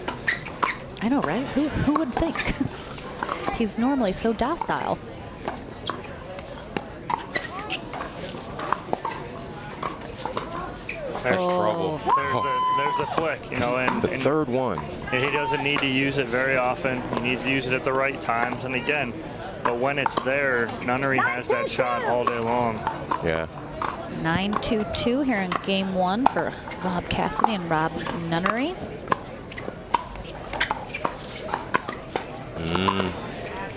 I know, right? Who would think? He's normally so docile. That's trouble. There's the flick, you know, and the third one. And he doesn't need to use it very often. He needs to use it at the right times. And again, but when it's there, Nunnery has that shot all day long. Yeah. 9-2-2 here in game one for Rob Cassidy and Rob Nunnery.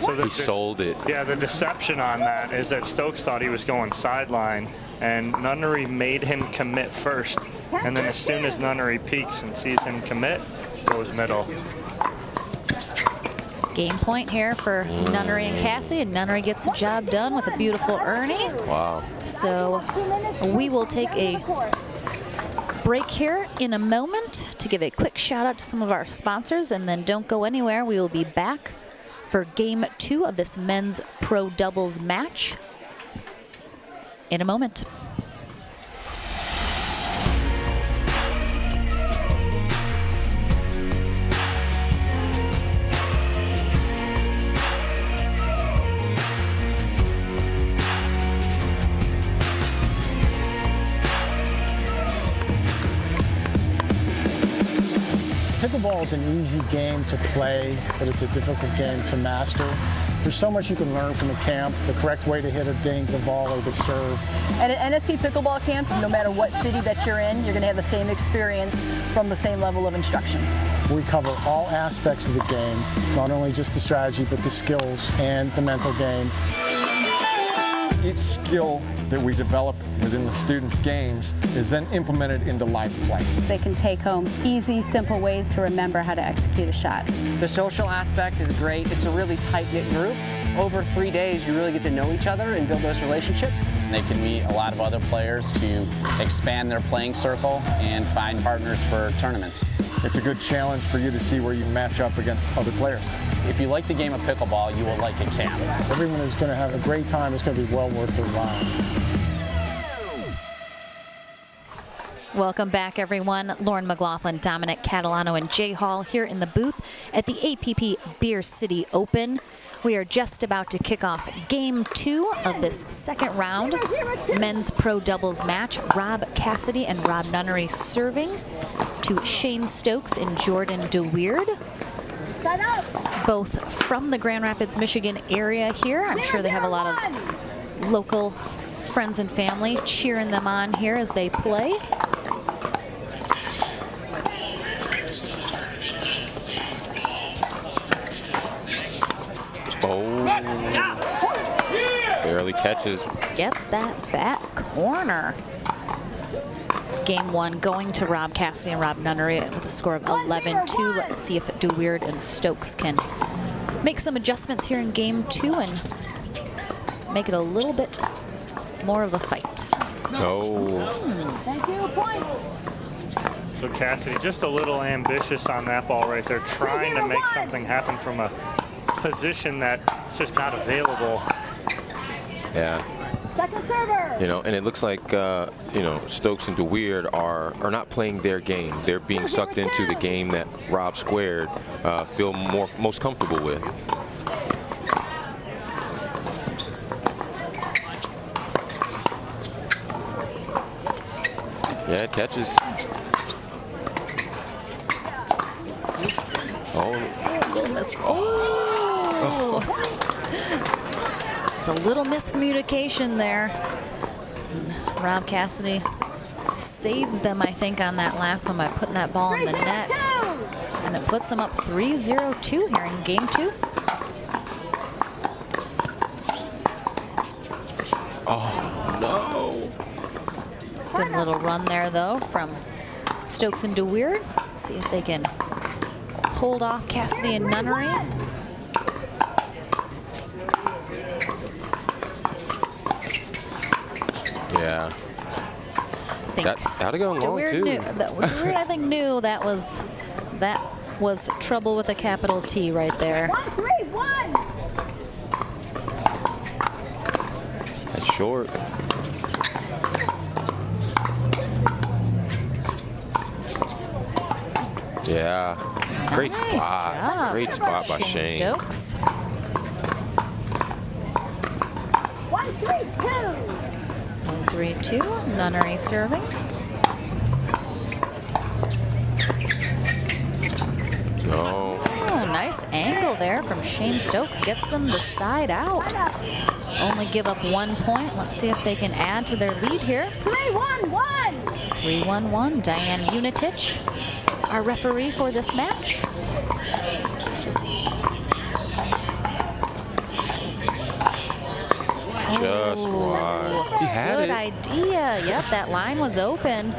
So he sold it. Yeah, the deception on that is that Stokes thought he was going sideline, and Nunnery made him commit first. And then as soon as Nunnery peeks and sees him commit, goes middle. It's game point here for Nunnery and Cassidy, and Nunnery gets the job done with a beautiful Ernie. Wow. So we will take a break here in a moment to give a quick shout out to some of our sponsors, and then don't go anywhere. We will be back for game 2 of this men's pro doubles match in a moment. Pickleball is an easy game to play, but it's a difficult game to master. There's so much you can learn from the camp, the correct way to hit a dink, the volley, the serve. And at NSP Pickleball Camp, no matter what city that you're in, you're going to have the same experience from the same level of instruction. We cover all aspects of the game, not only just the strategy, but the skills and the mental game. Each skill that we develop within the students' games is then implemented into live play. They can take home easy, simple ways to remember how to execute a shot. The social aspect is great. It's a really tight-knit group. Over 3 days, you really get to know each other and build those relationships. They can meet a lot of other players to expand their playing circle and find partners for tournaments. It's a good challenge for you to see where you match up against other players. If you like the game of pickleball, you will like a camp. Everyone is going to have a great time. It's going to be well worth their while. Welcome back, everyone. Lauren McLaughlin, Dominic Catalano, and Jay Hall here in the booth at the APP Beer City Open. We are just about to kick off Game 2 of this second round men's pro doubles match. Rob Cassidy and Rob Nunnery serving to Shane Stokes and Jordan DeWeird. Both from the Grand Rapids, Michigan area here. I'm sure they have a lot of local friends and family cheering them on here as they play. Oh, barely catches. Gets that back corner. Game 1 going to Rob Cassidy and Rob Nunnery with a score of 11-2. Let's see if DeWeird and Stokes can make some adjustments here in Game 2 and make it a little bit more of a fight. No. Thank you. Point. So Cassidy just a little ambitious on that ball right there, trying to make something happen from a position that's just not available. Yeah. Second server. You know, and it looks like, you know, Stokes and DeWeird are not playing their game. They're being sucked into the game that Rob Squared feel most comfortable with. Yeah, it catches. There's a little miscommunication there. Rob Cassidy saves them, I think, on that last one by putting that ball in the net. And it puts them up 3-0-2 here in Game 2. Oh, no. Good little run there, though, from Stokes and DeWeird. Let's see if they can hold off Cassidy and Nunnery. Yeah. How'd it go long, DeWeird too? DeWeird, I think, knew that was trouble with a capital T right there. 1-3-1. That's short. Yeah. Great Nice spot. job. Great spot by Shane. Stokes. 1-3-2. 1-3-2. Nunnery serving. No. Oh, nice angle there from Shane Stokes. Gets them the side out. Only give up 1 point. Let's see if they can add to their lead here. 3-1-1. 3-1-1. Diane Unitich, our referee for this match. Just wide. He had Good it. idea. Yep, that line was open.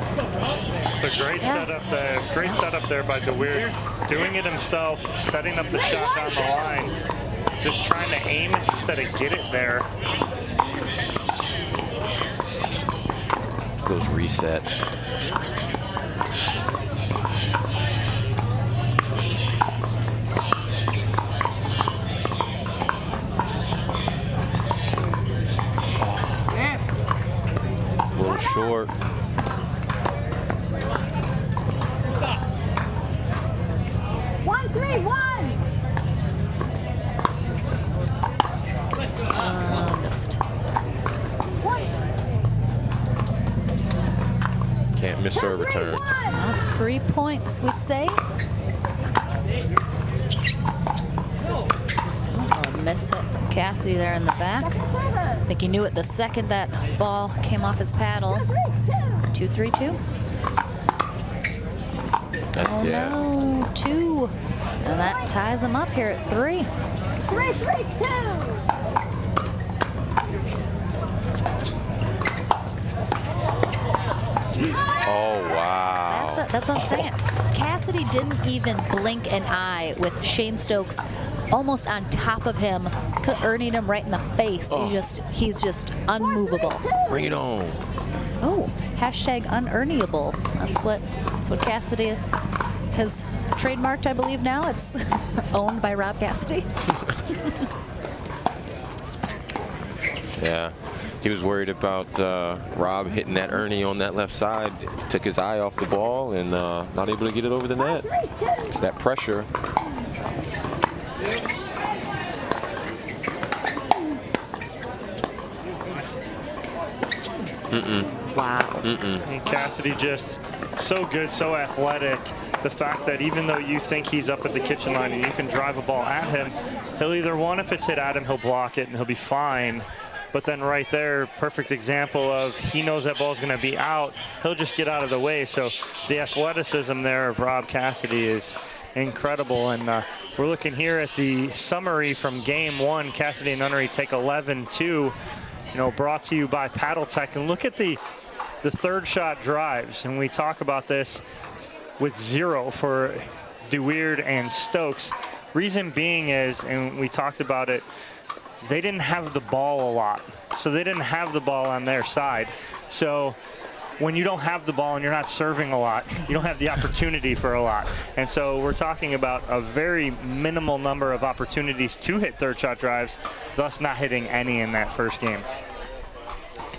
It's a great setup there. Great setup there by DeWeird. Doing it himself, setting up the shot down the line. Just trying to aim it instead of get it there. Those resets. A little short. Stop. 1-3-1. Missed. Can't miss serve returns. 3 points, we say. Oh, miss it from Cassidy there in the back. I think he knew it the second that ball came off his paddle. 2-3-2. That's no, 2. And that ties him up here at 3. 3-3-2. Oh, wow. That's what I'm saying. Cassidy didn't even blink an eye with Shane Stokes almost on top of him, earning him right in the face. He's just unmovable. Bring it on. Oh, hashtag unearnable. That's what Cassidy has trademarked, I believe now. It's owned by Rob Cassidy. Yeah. He was worried about Rob hitting that Ernie on that left side. Took his eye off the ball and not able to get it over the net. It's that pressure. Wow. And Cassidy just so good, so athletic. The fact that even though you think he's up at the kitchen line and you can drive a ball at him, he'll either, one, if it's hit at him, he'll block it and he'll be fine. But then right there, perfect example of he knows that ball's going to be out. He'll just get out of the way. So the athleticism there of Rob Cassidy is incredible. And we're looking here at the summary from game 1. Cassidy and Nunnery take 11-2. Brought to you by Paddle Tech. And look at the third shot drives. And we talk about this with 0 for DeWeerd and Stokes. Reason being is, and we talked about it, they didn't have the ball a lot. So they didn't have the ball on their side. So when you don't have the ball and you're not serving a lot, you don't have the opportunity for a lot. And so we're talking about a very minimal number of opportunities to hit third shot drives, thus not hitting any in that first game.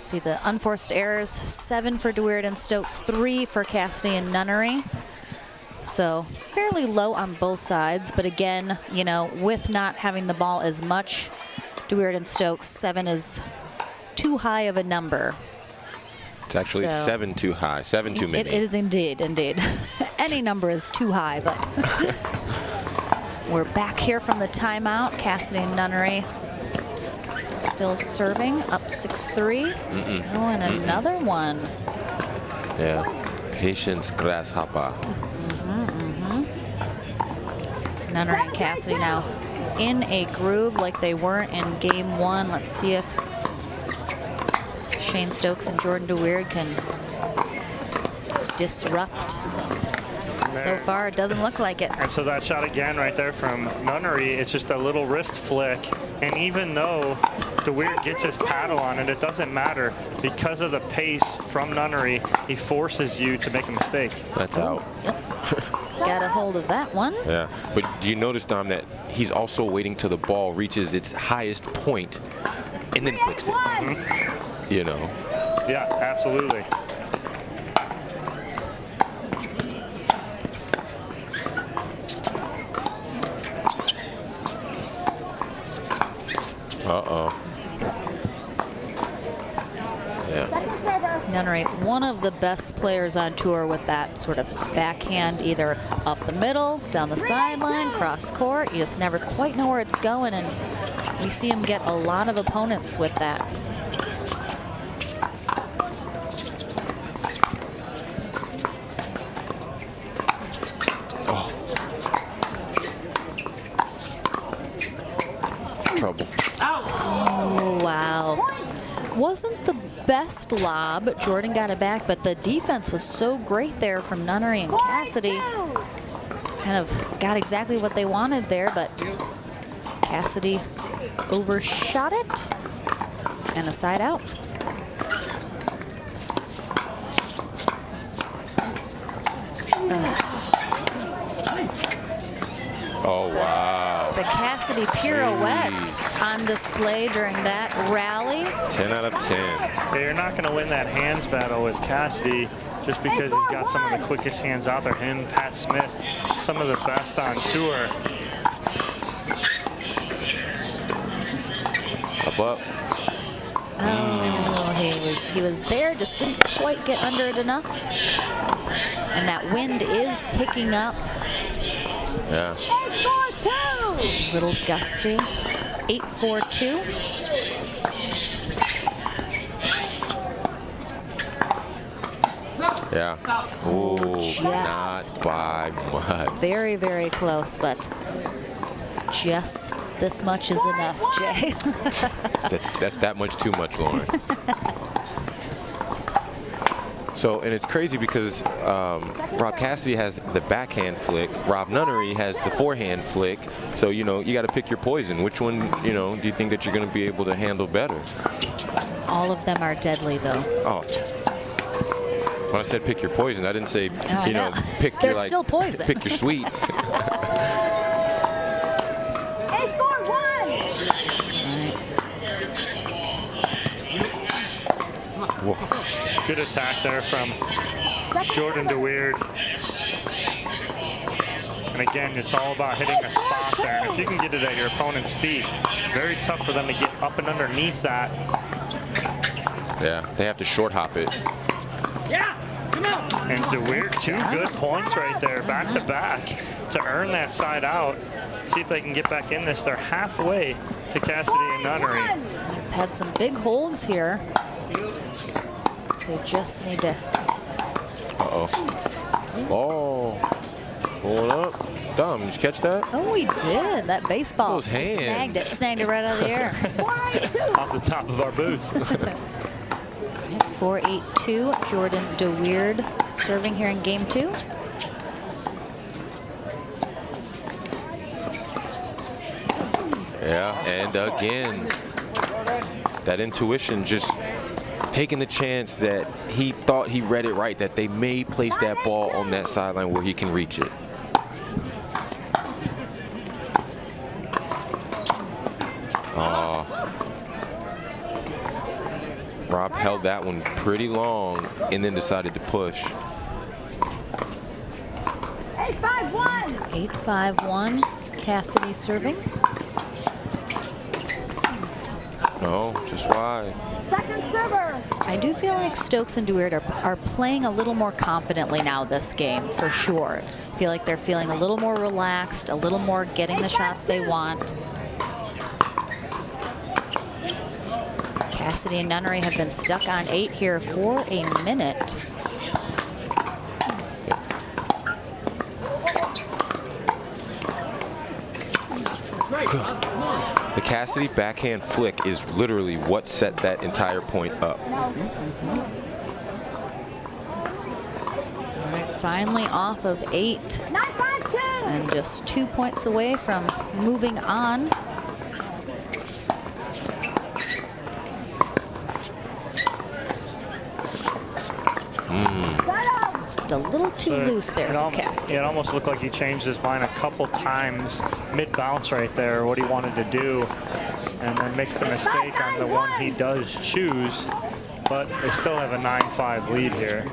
See the unforced errors, 7 for DeWeerd and Stokes, 3 for Cassidy and Nunnery. So fairly low on both sides, but again, with not having the ball as much, DeWeerd and Stokes, 7 is too high of a number. It's actually 7 too high, 7 too many. It is indeed. Any number is too high, but we're back here from the timeout. Cassidy and Nunnery still serving, up 6-3. Oh, and another one. Yeah, patience, grasshopper. Nunnery and Cassidy now in a groove like they weren't in game 1. Let's see if Shane Stokes and Jordan DeWeerd can disrupt. So far, it doesn't look like it. And so that shot again right there from Nunnery, it's just a little wrist flick. And even though DeWeerd gets his paddle on it, it doesn't matter. Because of the pace from Nunnery, he forces you to make a mistake. That's out. Yep. Got a hold of that one. Yeah, but do you notice, Dom, that he's also waiting till the ball reaches its highest point and then flicks it? Yeah, absolutely. Uh-oh. Yeah. Nunnery, one of the best players on tour with that sort of backhand, either up the middle, down the sideline, cross court. You just never quite know where it's going, and we see him get a lot of opponents with that. Trouble. Oh, wow. Wasn't the best lob. Jordan got it back, but the defense was so great there from Nunnery and Cassidy. Kind of got exactly what they wanted there, but Cassidy overshot it. And a side out. Oh, wow. The Cassidy pirouette on display during that rally. 10 out of 10. Yeah, you're not going to win that hands battle with Cassidy just because he's got some of the quickest hands out there. Him, Pat Smith, some of the best on tour. Up. Oh, he was there, just didn't quite get under it enough. And that wind is picking up. Yeah. Little gusty. 8-4-2. Yeah. Ooh, just not by much. Very, very close, but just this much is enough, Jay. That's that much too much, Lauren. So, and it's crazy because Rob Cassidy has the backhand flick. Rob Nunnery has the forehand flick. So, you know, you got to pick your poison. Which one, you know, do you think that you're going to be able to handle better? All of them are deadly, though. Oh. When I said pick your poison, I didn't say, you know, pick They're your, like, still poison. pick your sweets. 8-4-1. Good attack there from Jordan DeWeerd. And again, it's all about hitting a spot there. And if you can get it at your opponent's feet, very tough for them to get up and underneath that. Yeah, they have to short hop it. And DeWeerd, two good points right there, back to back, to earn that side out. See if they can get back in this. They're halfway to Cassidy and Nunnery. They've had some big holds here. They just need to. Uh-oh. Oh. Pulling up. Dom, did you catch that? Oh, he did. That baseball. Those hands. Snagged it right out of the air. Off the top of our booth. 4-8-2. Jordan DeWeerd serving here in game 2. Yeah, and again, that intuition, just taking the chance that he thought he read it right, that they may place that ball on that sideline where he can reach it. Rob held that one pretty long and then decided to push. 8-5-1. 8-5-1. Cassidy serving. No, just wide. Second server. I do feel like Stokes and DeWeerd are playing a little more confidently now this game, for sure. I feel like they're feeling a little more relaxed, a little more getting the shots they want. Cassidy and Nunnery have been stuck on 8 here for a minute. The Cassidy backhand flick is literally what set that entire point up. All right, finally off of 8. And just 2 points away from moving on. Just a little too loose there for Cassidy. It almost looked like he changed his mind a couple times mid-bounce right there, what he wanted to do, and then makes the mistake on the one he does choose, but they still have a 9-5 lead here.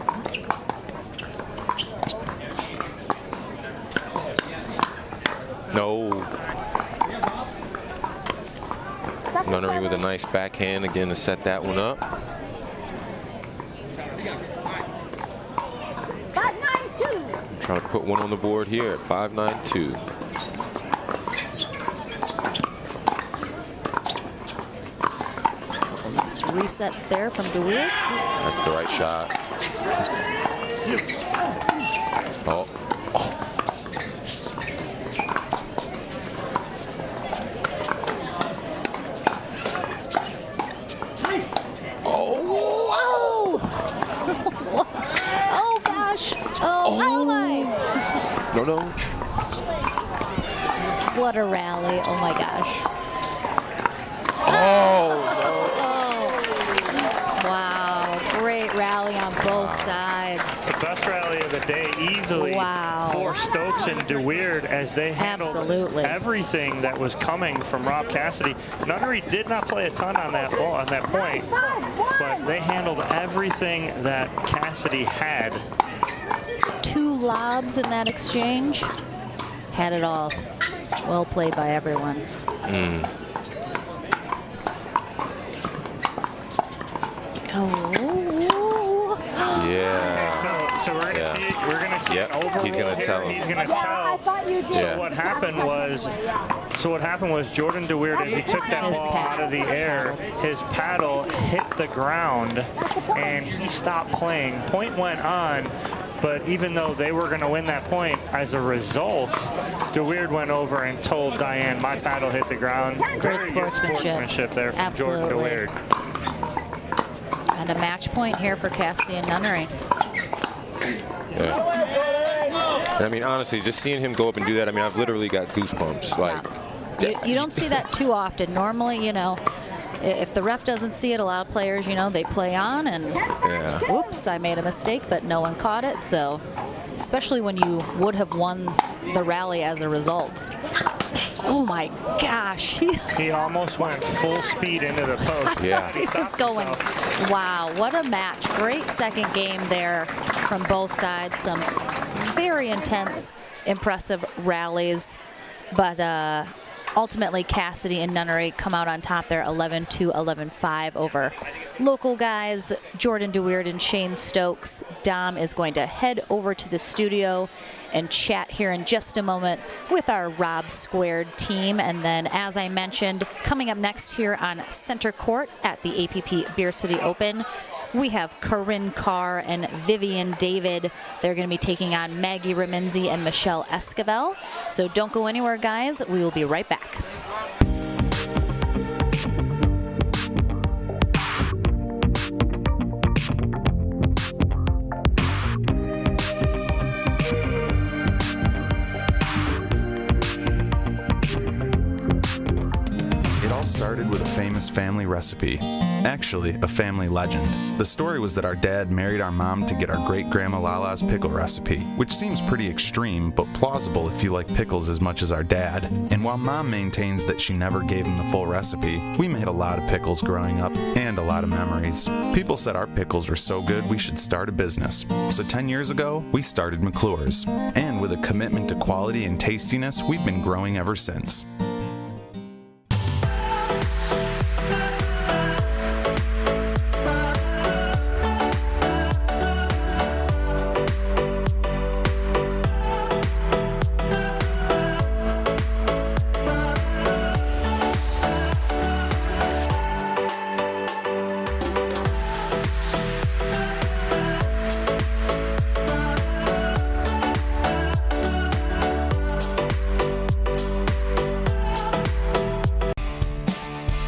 No. Nunnery with a nice backhand again to set that one up. 5-9-2. Trying to put one on the board here at 5-9-2. Nice resets there from DeWeerd. That's the right shot. Oh. Oh gosh. Oh my. No. What a rally. Oh my gosh. Oh, Wow. Great rally on both sides. The best rally of the day easily for Stokes and DeWeerd as they handled everything that was coming from Rob Cassidy. Nunnery did not play a ton on that ball at that point, but they handled everything that Cassidy had. 2 lobs in that exchange. Had it all. Well played by everyone. Oh. Yeah. So we're gonna see an overrule He's gonna here. tell him. He's gonna tell So what happened was Jordan DeWeerd, as he took that ball out of the air, his paddle hit the ground and he stopped playing. Point went on, but even though they were going to win that point, as a result, DeWeerd went over and told Diane, my paddle hit the ground. Great sportsmanship there from Absolutely. Jordan DeWeerd. And a match point here for Cassidy and Nunnery. Yeah. And I mean, honestly, just seeing him go up and do that, I mean, I've literally got goosebumps. Like, You don't see that too often. Normally, you know, if the ref doesn't see it, a lot of players, you know, they play on and oops, I made a mistake, but no one caught it. So, especially when you would have won the rally as a result. Oh my gosh. He almost went full speed into the post. Yeah. He was going, wow, what a match. Great second game there from both sides. Some very intense, impressive rallies. But ultimately, Cassidy and Nunnery come out on top there 11-2, 11-5 over local guys, Jordan DeWeerd and Shane Stokes. Dom is going to head over to the studio and chat here in just a moment with our Rob Squared team. And then, as I mentioned, coming up next here on Center Court at the APP Beer City Open, we have Corinne Carr and Vivian David. They're going to be taking on Maggie Raminzi and Michelle Esquivel. So don't go anywhere, guys. We will be right back. It all started with a famous family recipe. Actually, a family legend. The story was that our dad married our mom to get our great-grandma Lala's pickle recipe, which seems pretty extreme, but plausible if you like pickles as much as our dad. And while mom maintains that she never gave him the full recipe, we made a lot of pickles growing up, and a lot of memories. People said our pickles were so good we should start a business. So 10 years ago, we started McClure's. And with a commitment to quality and tastiness, we've been growing ever since.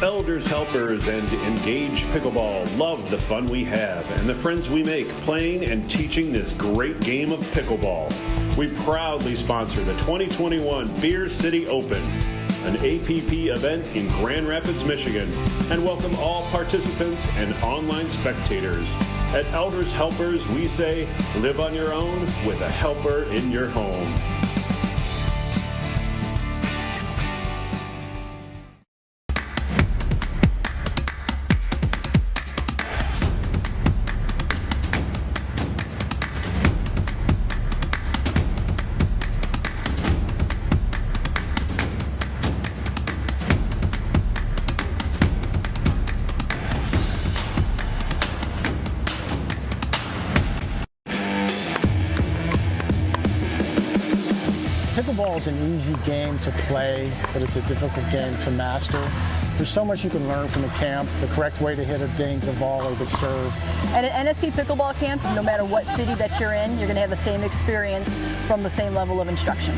Elders, helpers, and Engage Pickleball love the fun we have and the friends we make playing and teaching this great game of pickleball. We proudly sponsor the 2021 Beer City Open, an APP event in Grand Rapids, Michigan, and welcome all participants and online spectators. At Elders Helpers, we say, live on your own with a helper in your home. Pickleball is an easy game to play, but it's a difficult game to master. There's so much you can learn from the camp, the correct way to hit a dink, the volley, the serve. At an NSP Pickleball camp, no matter what city that you're in, you're going to have the same experience from the same level of instruction.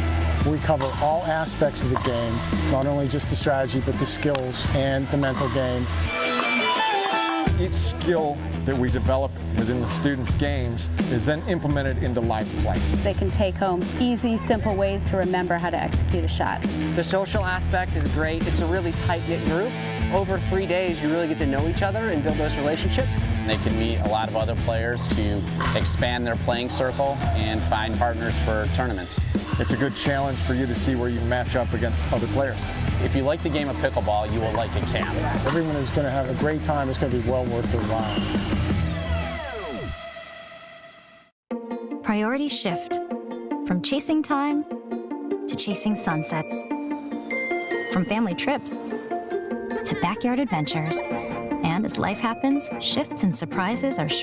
We cover all aspects of the game, not only just the strategy, but the skills and the mental game. Each skill that we develop within the students' games is then implemented into live play. They can take home easy, simple ways to remember how to execute a shot. The social aspect is great. It's a really tight-knit group. Over 3 days, you really get to know each other and build those relationships. They can meet a lot of other players to expand their playing circle and find partners for tournaments. It's a good challenge for you to see where you match up against other players. If you like the game of pickleball, you will like a camp. Everyone is going to have a great time. It's going to be well worth their while. Priorities shift from chasing time to chasing sunsets, from family trips to backyard adventures. And as life happens, shifts and surprises are sure